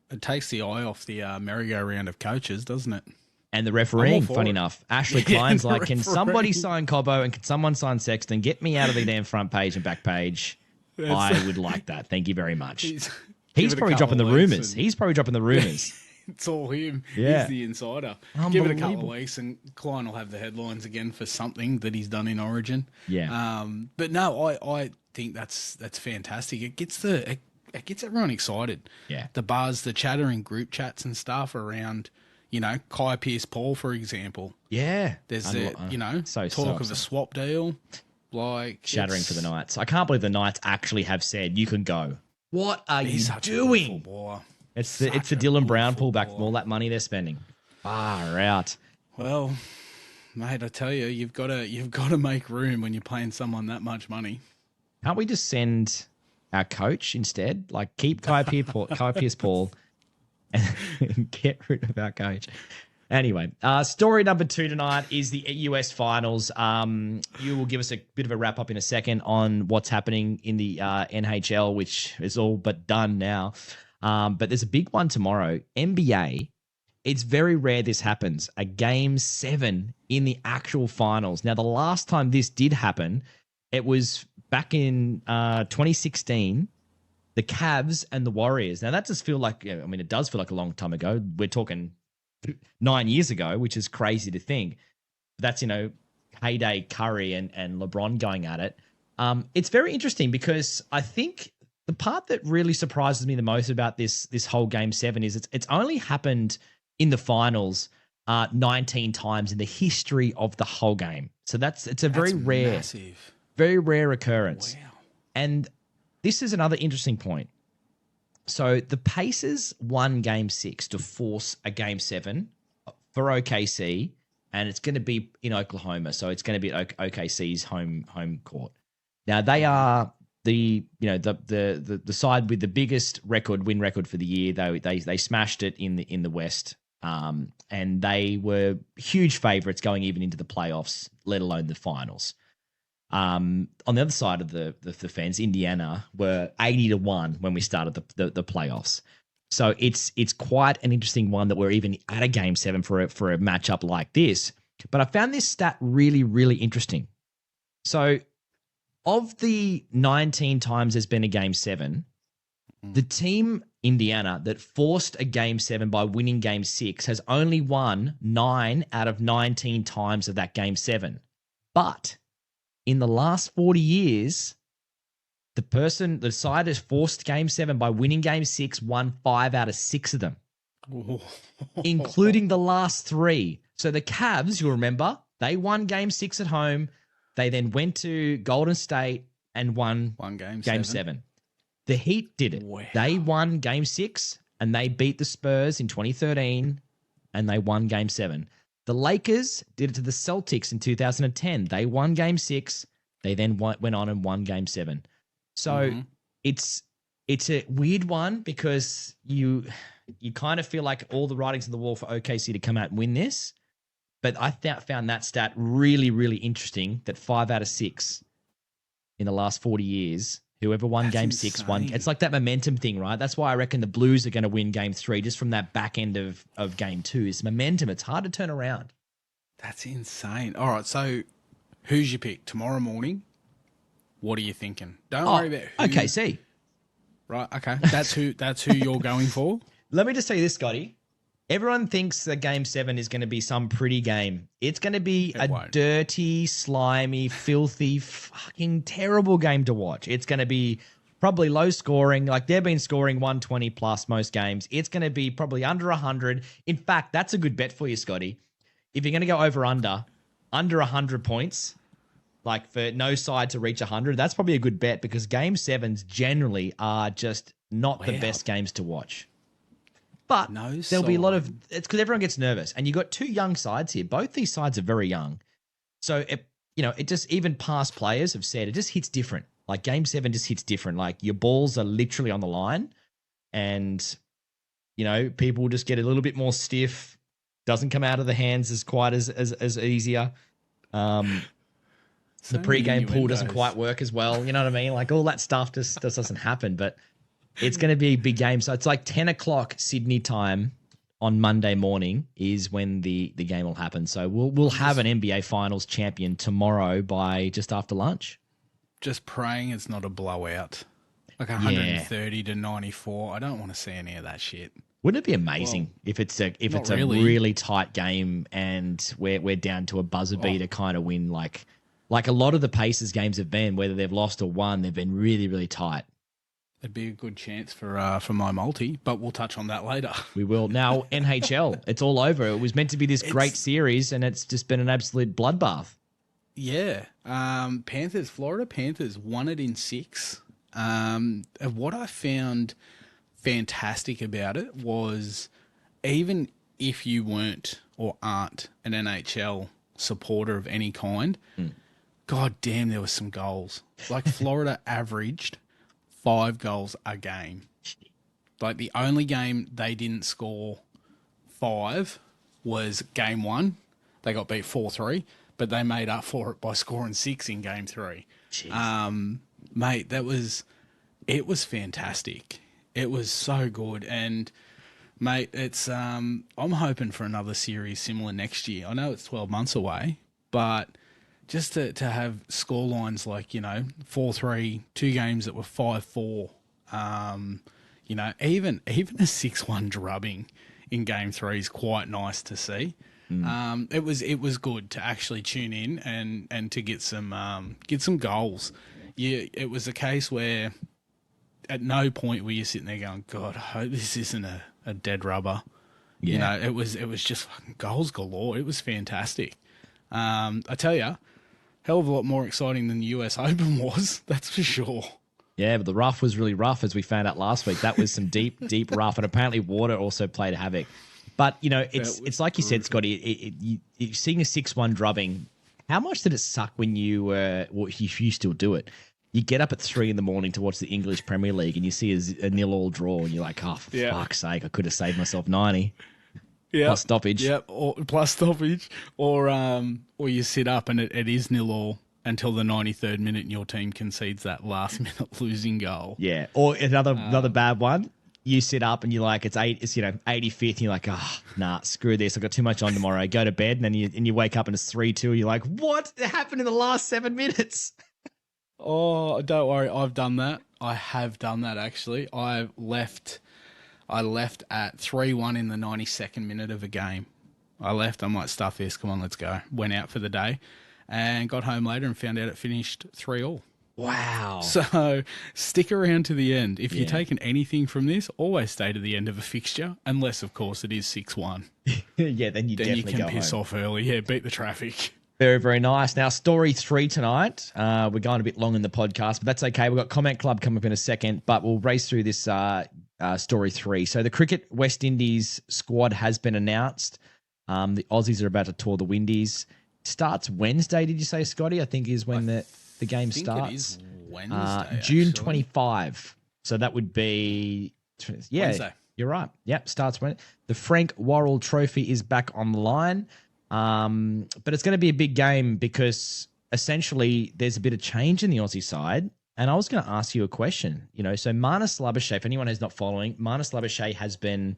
It takes the eye off the merry-go-round of coaches, doesn't it? And the refereeing, funny enough. Ashley Klein's like, can somebody sign Cobbo and can someone sign Sexton? Get me out of the damn front page and back page. I would like that. Thank you very much. He's probably dropping the rumors. He's probably dropping the rumors. It's all him. Yeah. He's the insider. Give it a couple of weeks and Klein will have the headlines again for something that he's done in Origin. Yeah. But no, I think that's fantastic. It gets everyone excited. Yeah. The buzz, the chatter in group chats and stuff around, Kai Pearce-Paul, for example. Yeah. There's so talk of a swap deal. Like shattering for the Knights. I can't believe the Knights actually have said you can go. What are you doing? It's the Dylan Brown pullback from all that money they're spending. Far out. Well, mate, I tell you, you've got to make room when you're paying someone that much money. Can't we just send our coach instead? Like keep Kai Pearce-Paul and get rid of our coach. Anyway, story number 2 tonight is the US finals. You will give us a bit of a wrap up in a second on what's happening in the NHL, which is all but done now. But there's a big one tomorrow. NBA. It's very rare this happens. A game 7 in the actual finals. Now, the last time this did happen, it was back in 2016. The Cavs and the Warriors. Now, that does feel like, it does feel like a long time ago. We're talking 9 years ago, which is crazy to think. That's, heyday Curry and LeBron going at it. It's very interesting because I think the part that really surprises me the most about this whole Game 7 is it's only happened in the finals 19 times in the history of the whole game. So it's a very rare, massive. Very rare occurrence. Wow. And this is another interesting point. So the Pacers won Game 6 to force a Game 7 for OKC, and it's going to be in Oklahoma. So it's going to be OKC's home court. Now they are the side with the biggest win record for the year. They smashed it in the West, and they were huge favorites going even into the playoffs, let alone the finals. On the other side of the fence, Indiana were 80-1 when we started the playoffs. So it's quite an interesting one that we're even at a Game 7 for a matchup like this. But I found this stat really, really interesting. So of the 19 times there's been a Game 7, the team Indiana that forced a Game 7 by winning Game 6 has only won 9 out of 19 times of that Game 7. But in the last 40 years, the side has forced Game 7 by winning Game 6, won 5 out of 6 of them, including the last 3. So the Cavs, you'll remember, they won Game 6 at home. They then went to Golden State and won Game 7. The Heat did it. Wow. They won Game 6 and they beat the Spurs in 2013 and they won Game 7. The Lakers did it to the Celtics in 2010. They won Game 6 They then went on and won Game 7. So it's a weird one because you kind of feel like all the writing's on the wall for OKC to come out and win this. But I found that stat really, really interesting that 5 out of 6 in the last 40 years, whoever won Game 6 won. It's like that momentum thing, right? That's why I reckon the Blues are going to win Game 3 just from that back end of Game 2. It's momentum. It's hard to turn around. That's insane. All right, so who's your pick tomorrow morning? What are you thinking? Don't worry about who. OKC. Right, okay. That's who you're going for? Let me just tell you this, Scotty. Everyone thinks that Game 7 is going to be some pretty game. It's going to be dirty, slimy, filthy, fucking terrible game to watch. It's going to be probably low scoring. Like they've been scoring 120 plus most games. It's going to be probably under 100. In fact, that's a good bet for you, Scotty. If you're going to go under 100 points, like for no side to reach 100, that's probably a good bet because Game 7s generally are just not the best games to watch. But there'll be a lot of – it's because everyone gets nervous. And you've got two young sides here. Both these sides are very young. So, it just – even past players have said it just hits different. Like Game 7 just hits different. Like your balls are literally on the line and, people just get a little bit more stiff. Doesn't come out of the hands as quite as easier. The pre-game pool doesn't quite work as well. You know what I mean? Like all that stuff just doesn't happen. But it's going to be a big game. So it's like 10 o'clock Sydney time on Monday morning is when the game will happen. So we'll have an NBA Finals champion tomorrow by just after lunch. Just praying it's not a blowout. Like 130 to 94. I don't want to see any of that shit. Wouldn't it be amazing if it's a really tight game and we're down to a buzzer beater kind of win like a lot of the Pacers games have been, whether they've lost or won, they've been really, really tight. It'd be a good chance for my multi, but we'll touch on that later. We will. Now, NHL, it's all over. It was meant to be this great series, and it's just been an absolute bloodbath. Yeah. Florida Panthers won it in 6. What I found fantastic about it was even if you weren't or aren't an NHL supporter of any kind, god damn, there was some goals. Like Florida averaged 5 goals a game. Like the only game they didn't score 5 was Game 1. They got beat 4-3, but they made up for it by scoring 6 in Game 3. Mate, it was fantastic. It was so good. And mate, it's I'm hoping for another series similar next year. I know it's 12 months away, but just to have score lines like, 4-3, 2 games that were 5-4, even a 6-1 drubbing in Game 3 is quite nice to see. It was good to actually tune in and to get some goals. Yeah, it was a case where at no point were you sitting there going, God, I hope this isn't a dead rubber. Yeah. It was just fucking goals galore. It was fantastic. I tell you, hell of a lot more exciting than the US Open was, that's for sure. Yeah, but the rough was really rough, as we found out last week. That was some deep, deep rough, and apparently water also played havoc. But, it's like you said, Scotty, you're seeing a 6-1 drubbing. How much did it suck when if you still do it? You get up at 3 a.m. to watch the English Premier League and you see a 0-0 draw and you're like, oh, for fuck's sake, I could have saved myself 90. Yeah, plus stoppage. Yep, or plus stoppage. Or you sit up and it is 0-0 until the 93rd minute and your team concedes that last minute losing goal. Yeah. Or another bad one. You sit up and you're like, it's 85th and you're like, oh, nah, screw this. I've got too much on tomorrow. Go to bed and then you wake up and it's 3-2 and you're like, what happened in the last 7 minutes? Oh, don't worry. I've done that. I have done that, actually. I left at 3-1 in the 92nd minute of a game. I'm like, stuff this. Come on, let's go. Went out for the day and got home later and found out it finished 3-3. Wow. So stick around to the end. If you're taking anything from this, always stay to the end of a fixture, unless, of course, it is 6-1. Yeah, then you definitely can piss off early. Yeah, beat the traffic. Very, very nice. Now, story 3 tonight. We're going a bit long in the podcast, but that's okay. We've got Comment Club coming up in a second, but we'll race through this story 3. So the Cricket West Indies squad has been announced. The Aussies are about to tour the Windies. Starts Wednesday, did you say, Scotty? I think is when the game I think starts? it is Wednesday, June actually. 25. So that would be Wednesday. You're right. Yep, starts when the Frank Worrell Trophy is back on the line. But it's going to be a big game because essentially there's a bit of change in the Aussie side. And I was going to ask you a question. So Manus Labuschagne, if anyone who's not following, Manus Labuschagne has been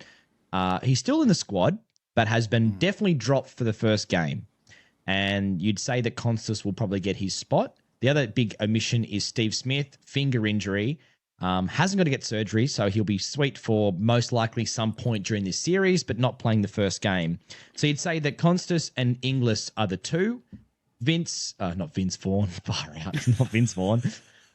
he's still in the squad, but has been definitely dropped for the first game. And you'd say that Constance will probably get his spot. The other big omission is Steve Smith, finger injury. Hasn't got to get surgery, so he'll be sweet for most likely some point during this series, but not playing the first game. So you'd say that Constance and Inglis are the two. Not Vince Vaughn, far out, not Vince Vaughn,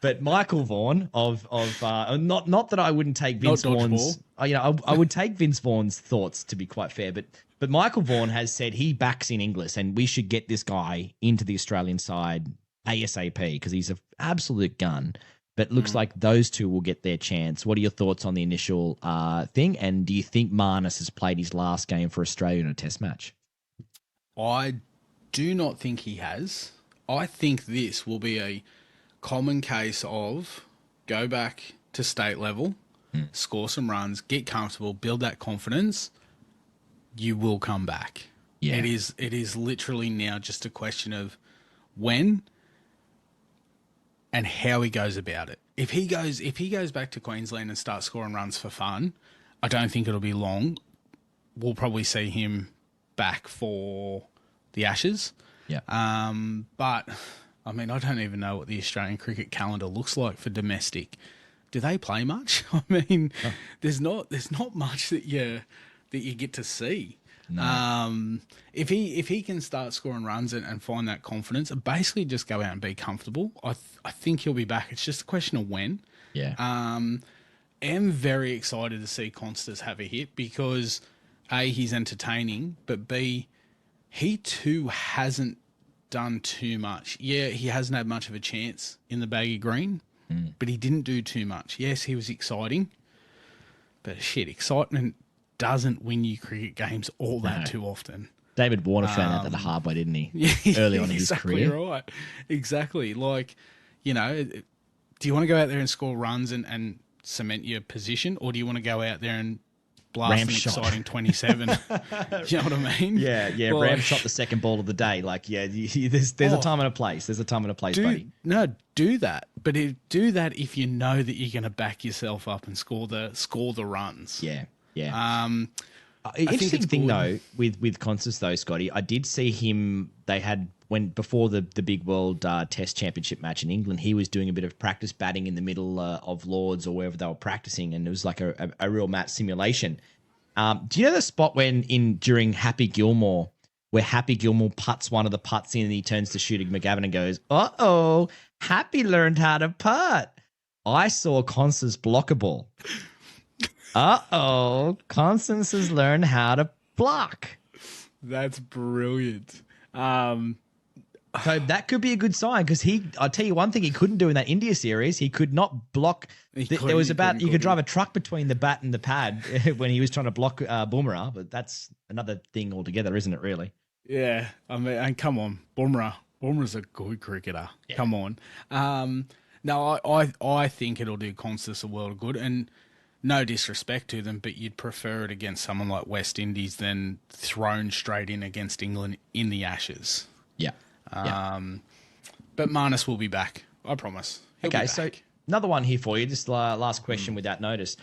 but Michael Vaughan of not that I wouldn't take Vince Vaughn's. I would take Vince Vaughn's thoughts, to be quite fair, but Michael Vaughan has said he backs in Inglis, and we should get this guy into the Australian side ASAP because he's an absolute gun. But it looks like those two will get their chance. What are your thoughts on the initial thing? And do you think Manus has played his last game for Australia in a test match? I do not think he has. I think this will be a common case of go back to state level, score some runs, get comfortable, build that confidence. You will come back. Yeah. It is literally now just a question of when and how he goes about it. If he goes back to Queensland and starts scoring runs for fun, I don't think it'll be long. We'll probably see him back for the Ashes. Yeah. But I mean, I don't even know what the Australian cricket calendar looks like for domestic. Do they play much? I mean, there's not much that you get to see. No. If he can start scoring runs and find that confidence, basically just go out and be comfortable, I think he'll be back. It's just a question of when. Yeah. Am very excited to see Constance have a hit because A, he's entertaining, but B, he too hasn't done too much. Yeah, he hasn't had much of a chance in the baggy green, but he didn't do too much. Yes, he was exciting, but shit, excitement doesn't win you cricket games all that too often. David Warner found out that the hard way, didn't he? Early on in his career. Right. Exactly. Like, do you want to go out there and score runs and cement your position, or do you want to go out there and blast an exciting 27? You know what I mean? Yeah. Ram shot the second ball of the day. Like, there's a time and a place. There's a time and a place, buddy. No, do that. But do that if you know that you're going to back yourself up and score the runs. Yeah. Interesting thing though with Constance though, Scotty, I did see him. They had before the big World Test Championship match in England, he was doing a bit of practice batting in the middle of Lords or wherever they were practicing, and it was like a real match simulation. Do you know the spot during Happy Gilmore where Happy Gilmore putts one of the putts in and he turns to Shooting McGavin and goes, "Uh-oh, Happy learned how to putt." I saw Constance block a ball. Uh-oh, Constance has learned how to block. That's brilliant. So that could be a good sign because I'll tell you one thing he couldn't do in that India series. He could not block. You could drive a truck between the bat and the pad when he was trying to block Boomerang, but that's another thing altogether, isn't it, really? Yeah. I mean, and come on, Boomerang's a good cricketer. Yeah. Come on. No, I think it'll do Constance a world of good, and no disrespect to them, but you'd prefer it against someone like West Indies than thrown straight in against England in the Ashes. Yeah. But Manus will be back. I promise. He'll be back. So another one here for you. Just last question without notice.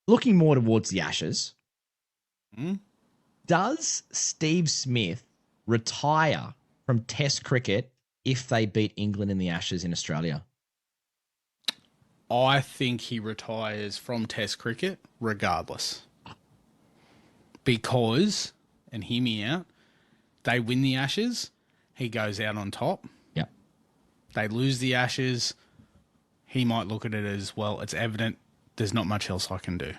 Looking more towards the Ashes, does Steve Smith retire from Test cricket if they beat England in the Ashes in Australia? I think he retires from Test cricket regardless. Because, and hear me out, they win the Ashes, he goes out on top. Yep. They lose the Ashes, he might look at it as, well, it's evident there's not much else I can do.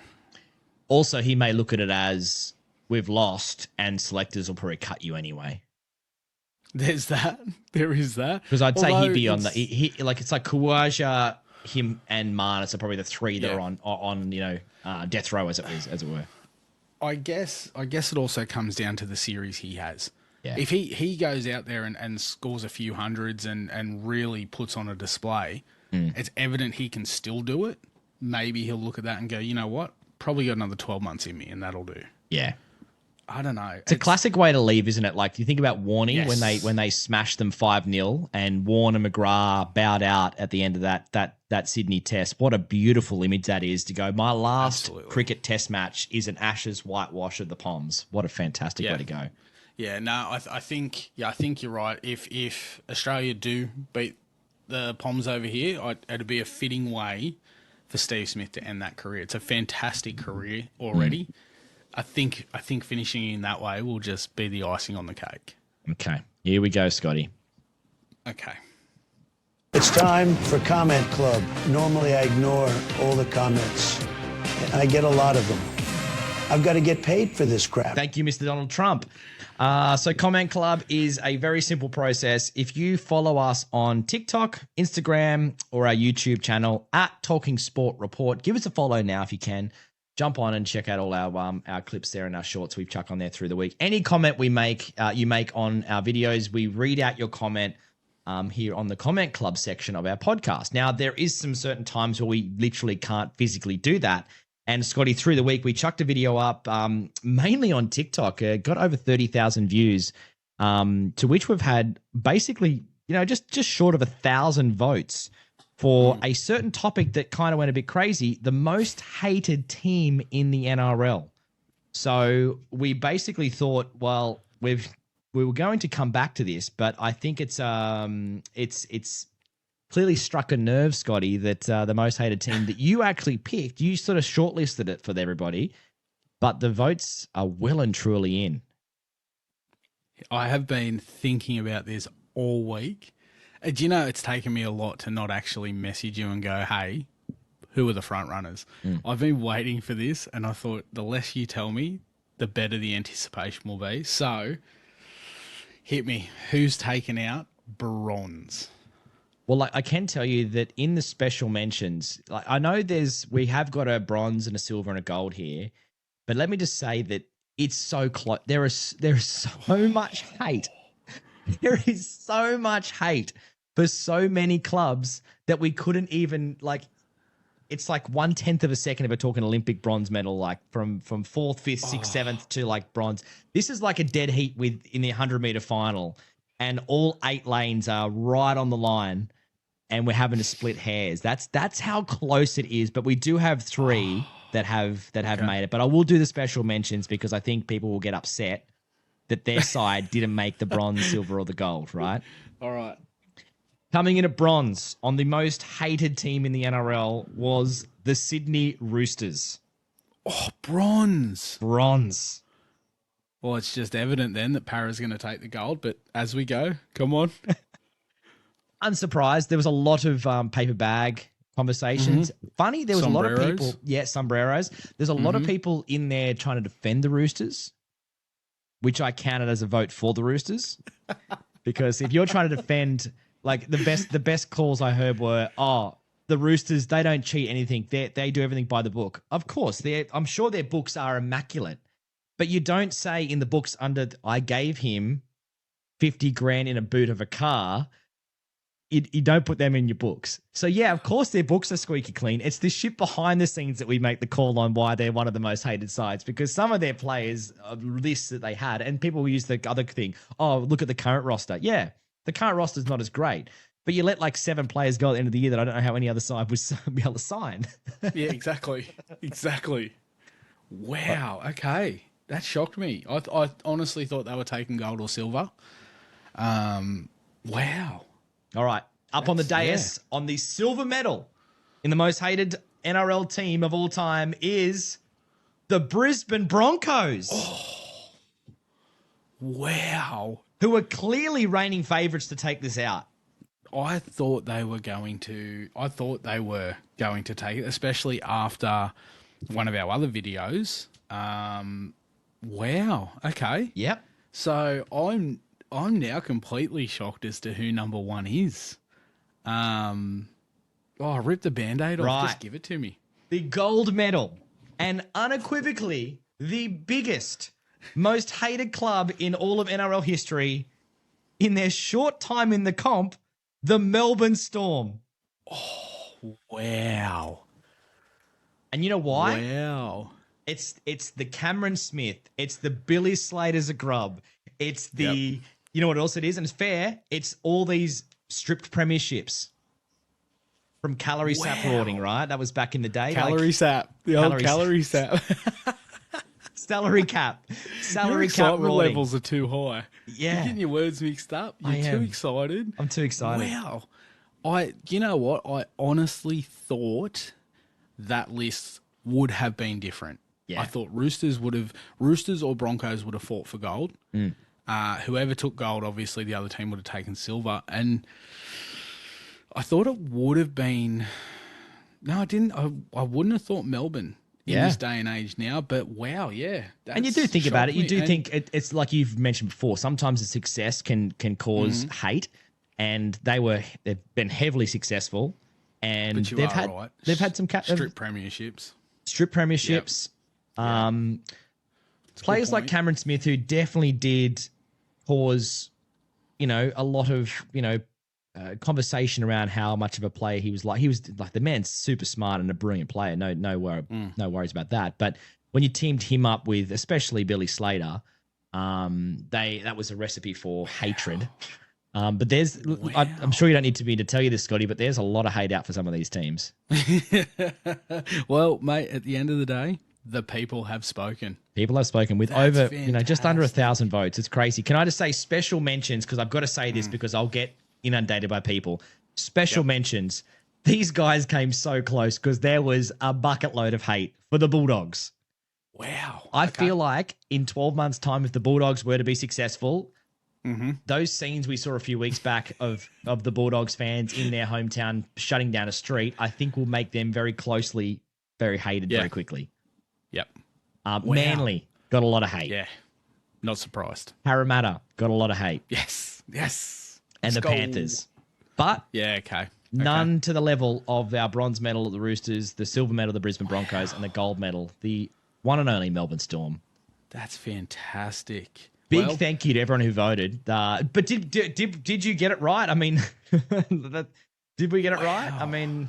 Also, he may look at it as, we've lost and selectors will probably cut you anyway. There's that. There is that. Because I'd say he'd be on the... it's like Khawaja, him and Manus are probably the three that are on death row as it were. I guess it also comes down to the series he has. Yeah. If he goes out there and scores a few hundreds and really puts on a display, it's evident he can still do it. Maybe he'll look at that and go, you know what? Probably got another 12 months in me, and that'll do. Yeah. I don't know. It's a classic way to leave, isn't it? Like you think about Warney Yes. when they smashed them 5-0 and Warner McGrath bowed out at the end of that Sydney test. What a beautiful image that is to go. My last cricket test match is an Ashes whitewash of the Poms. What a fantastic way to go. Yeah, no, I think you're right. If Australia do beat the Poms over here, it'd be a fitting way for Steve Smith to end that career. It's a fantastic career already. I think finishing in that way will just be the icing on the cake. Okay, here we go, Scotty. Okay. It's time for Comment Club. Normally I ignore all the comments. I get a lot of them. I've got to get paid for this crap. Thank you, Mr. Donald Trump. So Comment Club is a very simple process. If you follow us on TikTok, Instagram, or our YouTube channel at Talking Sport Report, give us a follow now if you can. Jump on and check out all our clips there and our shorts we've chucked on there through the week. Any comment we make, you make on our videos, we read out your comment here on the Comment Club section of our podcast. Now, there is some certain times where we literally can't physically do that. And Scotty, through the week, we chucked a video up mainly on TikTok. Got over 30,000 views, to which we've had basically, just short of 1,000 votes for a certain topic that kind of went a bit crazy, the most hated team in the NRL. So we basically thought, well, we were going to come back to this, but I think it's clearly struck a nerve, Scotty, that the most hated team that you actually picked, you sort of shortlisted it for everybody, but the votes are well and truly in. I have been thinking about this all week. Do you know it's taken me a lot to not actually message you and go, hey, who are the front runners? I've been waiting for this, and I thought the less you tell me, the better the anticipation will be. So, hit me. Who's taken out bronze? Well, I can tell you that in the special mentions, I know we have got a bronze and a silver and a gold here, but let me just say that it's so close. There is so much hate. There is so much hate for so many clubs that we couldn't even it's like 1/10 of a second if we're talking Olympic bronze medal, like from 4th, 5th, 6th, 7th to like bronze. This is like a dead heat in the 100-meter final, and all 8 lanes are right on the line, and we're having to split hairs. That's how close it is. But we do have 3 that have made it. But I will do the special mentions because I think people will get upset that their side didn't make the bronze, silver, or the gold, right? All right. Coming in at bronze on the most hated team in the NRL was the Sydney Roosters. Oh, bronze. Bronze. Well, it's just evident then that Para's going to take the gold, but as we go, come on. Unsurprised. There was a lot of paper bag conversations. Funny, there was a lot of people. Yeah, sombreros. There's a lot of people in there trying to defend the Roosters, which I counted as a vote for the Roosters. Because if you're trying to defend, like the best calls I heard were, the Roosters, they don't cheat anything. They do everything by the book. Of course, I'm sure their books are immaculate, but you don't say in the books I gave him 50 grand in a boot of a car. You don't put them in your books. So yeah, of course their books are squeaky clean. It's this shit behind the scenes that we make the call on why they're one of the most hated sides, because some of their players lists that they had, and people will use the other thing. Oh, look at the current roster. Yeah, the current roster is not as great, but you let like 7 players go at the end of the year that I don't know how any other side would be able to sign. Yeah, exactly. Wow. Okay. That shocked me. I honestly thought they were taking gold or silver. Wow. All right. Up on the dais on the silver medal in the most hated NRL team of all time is the Brisbane Broncos. Oh, wow. Who are clearly reigning favourites to take this out. I thought they were going to take it, especially after one of our other videos. Wow. Okay. Yep. So I'm now completely shocked as to who number 1 is. Rip the Band-Aid off. Right. Just give it to me. The gold medal, and unequivocally the biggest most hated club in all of NRL history, in their short time in the comp, the Melbourne Storm. Wow. And you know why? Wow. It's the Cameron Smith. It's the Billy Slaters of grub. It's the, you know what else it is? And it's fair. It's all these stripped premierships from calorie sap rorting, right? That was back in the day. Calorie sap. The old calorie sap. Salary cap. Salary Your cap excitement rorting. levels are too high. Yeah. You're getting your words mixed up. You're too excited. I'm too excited. Wow. You know what? I honestly thought that list would have been different. Yeah. I thought Roosters or Broncos would have fought for gold. Whoever took gold, obviously the other team would have taken silver. And I thought it would have been, no, I didn't. I wouldn't have thought Melbourne in this day and age now, but wow, yeah. And you do think about it. You do think it's like you've mentioned before. Sometimes the success can cause hate, and they've been heavily successful, and But you they've are had right. they've had some strip premierships. strip premierships. Players like Cameron Smith, who definitely did cause, a lot of conversation around how much of a player he was like. He was like, the man's super smart and a brilliant player. No worries about that. But when you teamed him up with, especially Billy Slater, that was a recipe for hatred. But there's, I'm sure you don't need me to tell you this, Scotty, but there's a lot of hate out for some of these teams. Well, mate, at the end of the day, the people have spoken. People have spoken with That's over, fantastic. just under 1,000 votes. It's crazy. Can I just say special mentions? Because I've got to say this because I'll get inundated by people. Special mentions. These guys came so close because there was a bucket load of hate for the Bulldogs. Wow. I feel like in 12 months' time, if the Bulldogs were to be successful, those scenes we saw a few weeks back of the Bulldogs fans in their hometown shutting down a street, I think will make them very hated very quickly. Yep. Manly got a lot of hate. Yeah. Not surprised. Parramatta got a lot of hate. Yes. And Let's the go. Panthers. But Yeah, okay. none to the level of our bronze medal at the Roosters, the silver medal of the Brisbane Broncos, and the gold medal, the one and only Melbourne Storm. That's fantastic. Big thank you to everyone who voted. But did you get it right? I mean, did we get it right? I mean,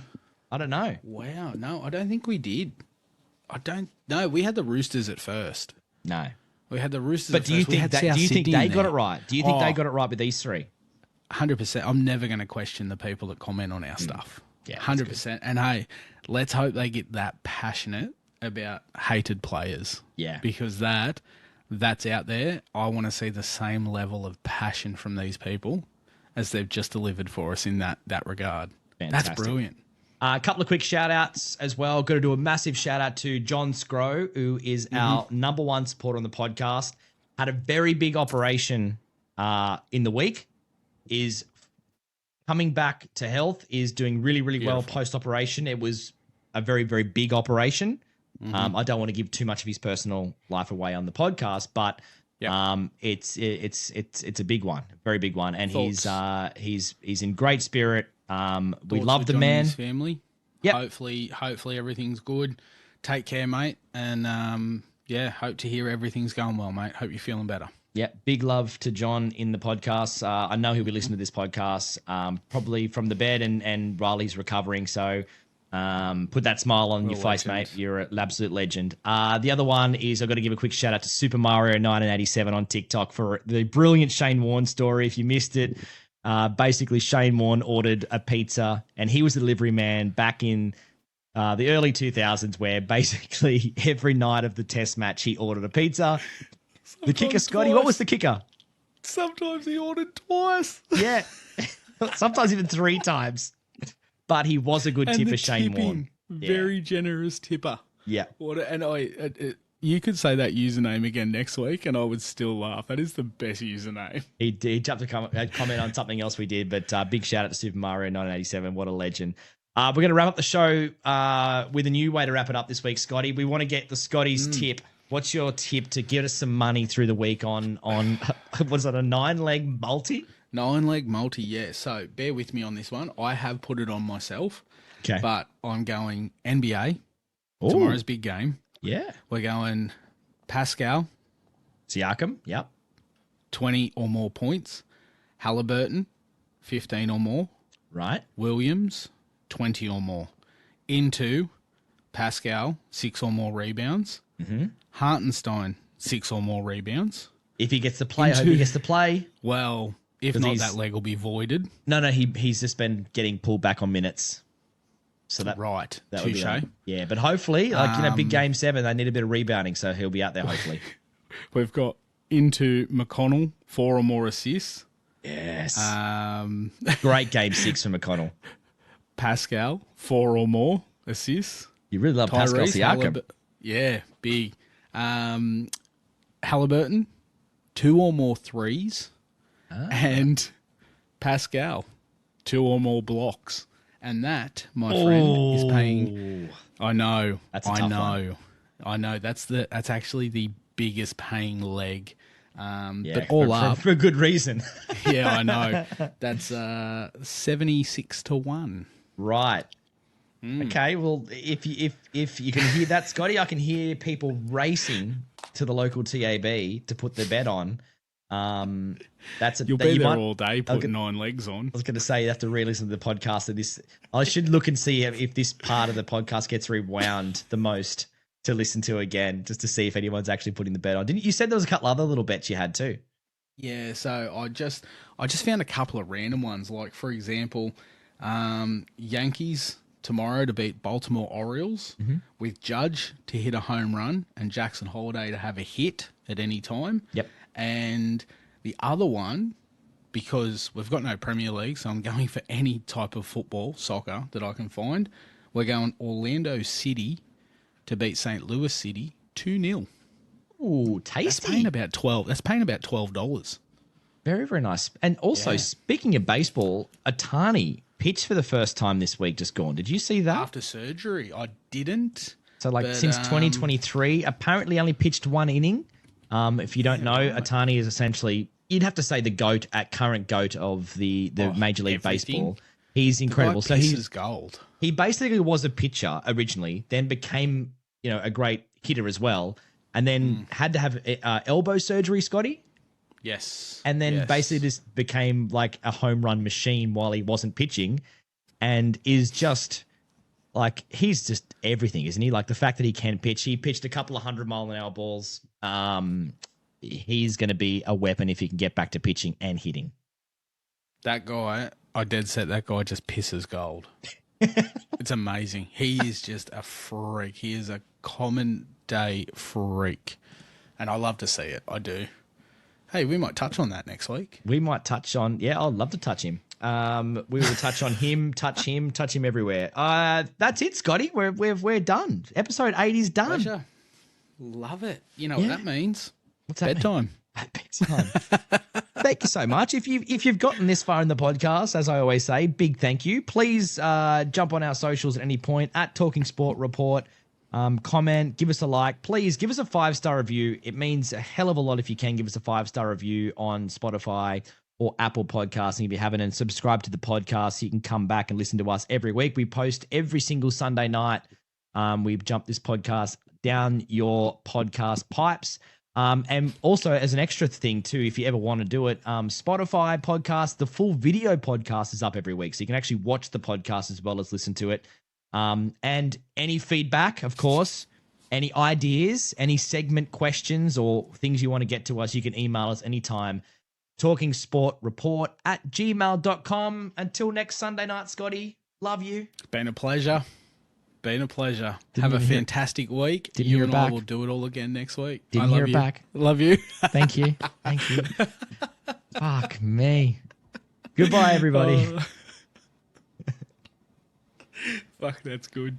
I don't know. Wow. No, I don't think we did. No, we had the Roosters at first. No. We had the Roosters But at do you first. We think had that? South Do you think Sydney they in got there. it right? Do you think they got it right with these three? 100%. I'm never going to question the people that comment on our stuff. Yeah, 100%. And hey, let's hope they get that passionate about hated players. Yeah. Because that's out there. I want to see the same level of passion from these people as they've just delivered for us in that regard. Fantastic. That's brilliant. A couple of quick shout outs as well. Got to do a massive shout out to John Scrow, who is our number one supporter on the podcast. Had a very big operation in the week. Is coming back to health. Is doing really, really well post operation. It was a very, very big operation. I don't want to give too much of his personal life away on the podcast, but it's a big one, very big one, and he's in great spirit. We love the man. His family. Yep. Hopefully everything's good. Take care, mate, and hope to hear everything's going well, mate. Hope you're feeling better. Yeah, big love to John in the podcast. I know he'll be listening to this podcast probably from the bed and while he's recovering. So put that smile on your face, mate. You're an absolute legend. The other one is I've got to give a quick shout out to Super Mario 1987 on TikTok for the brilliant Shane Warne story. If you missed it, basically Shane Warne ordered a pizza and he was the delivery man back in the early 2000s where basically every night of the test match he ordered a pizza. The kicker, Scotty, what was the kicker? Sometimes he ordered twice. Yeah, sometimes even 3 times. But he was a good tipper, Shane Warne. Very generous tipper. Yeah. You could say that username again next week and I would still laugh. That is the best username. He jumped to comment on something else we did, but big shout out to Super Mario 1987. What a legend. We're going to wrap up the show with a new way to wrap it up this week, Scotty. We want to get the Scotty's tip. What's your tip to get us some money through the week on was it a 9-leg multi? 9-leg multi, yeah. So bear with me on this one. I have put it on myself. Okay. But I'm going NBA. Ooh. Tomorrow's big game. Yeah. We're going Pascal Siakam, yep. 20 or more points. Halliburton, 15 or more. Right. Williams, 20 or more. Into Pascal, 6 or more rebounds. Mm-hmm. Hartenstein, 6 or more rebounds. If he gets to play, I hope he gets to play. Well, if not, that leg will be voided. No, he's just been getting pulled back on minutes. So that right, that touche. Yeah, but hopefully, big game 7, they need a bit of rebounding, so he'll be out there hopefully. We've got into McConnell, 4 or more assists. Yes. Great game 6 from McConnell. Pascal, 4 or more assists. You really love Pascal Siakam. Yeah, big. Halliburton, 2 or more threes. And Pascal, 2 or more blocks. And that, my friend, is paying. I know. That's a tough one. I know. That's actually the biggest paying leg. But for a good reason. Yeah, I know. That's 76 to 1. Right. Okay. Well, if you can hear that, Scotty, I can hear people racing to the local TAB to put their bet on. You'll be there all day putting 9 legs on. I was going to say you have to re-listen to the podcast of this. I should look and see if this part of the podcast gets rewound the most to listen to again, just to see if anyone's actually putting the bet on. Didn't you said there was a couple other little bets you had too? Yeah, so I just found a couple of random ones. Like for example, Yankees tomorrow to beat Baltimore Orioles with Judge to hit a home run and Jackson Holiday to have a hit at any time. Yep. And the other one, because we've got no Premier League, so I'm going for any type of football, soccer that I can find. We're going Orlando City to beat St. Louis City 2-0. Ooh, tasty. That's paying about $12. Very, very nice. And also, speaking of baseball, Otani pitched for the first time this week, just gone. Did you see that? After surgery, I didn't. So, since 2023, apparently only pitched 1 inning. If you don't know, Otani is essentially, you'd have to say the current GOAT of the Major League Baseball. He's incredible. So he's gold. He basically was a pitcher originally, then became, a great hitter as well, and then had to have elbow surgery, Scotty. Yes. And then basically just became like a home run machine while he wasn't pitching, and is just he's just everything, isn't he? Like the fact that he can pitch. He pitched a couple of 100-mile-an-hour balls. He's going to be a weapon if he can get back to pitching and hitting. That guy, I dead set, that guy just pisses gold. It's amazing. He is just a freak. He is a common day freak. And I love to see it. I do. Hey, we might touch on that next week. We might touch on, I'd love to touch him. We will touch on him, touch him everywhere. That's it, Scotty. We're done. Episode 8 is done. Pleasure. Love it. You know what that means? What's that? Bedtime. Bedtime. Thank you so much. If you've gotten this far in the podcast, as I always say, big thank you. Please jump on our socials at any point at Talking Sport Report. Comment, give us a like. Please give us a 5-star review. It means a hell of a lot if you can give us a 5-star review on Spotify or Apple Podcasts. And if you haven't, and subscribe to the podcast so you can come back and listen to us every week. We post every single Sunday night. We've jumped this podcast down your podcast pipes. And also as an extra thing too, if you ever want to do it, Spotify podcast, the full video podcast is up every week. So you can actually watch the podcast as well as listen to it. And any feedback, of course, any ideas, any segment questions or things you want to get to us, you can email us anytime. talkingsportreport@gmail.com. Until next Sunday night, Scotty, love you. Been a pleasure. Have a fantastic week. Didn't you hear and back. I will do it all again next week. Didn't hear it back. Love you. Thank you. Thank you. Fuck me. Goodbye, everybody. Fuck, that's good.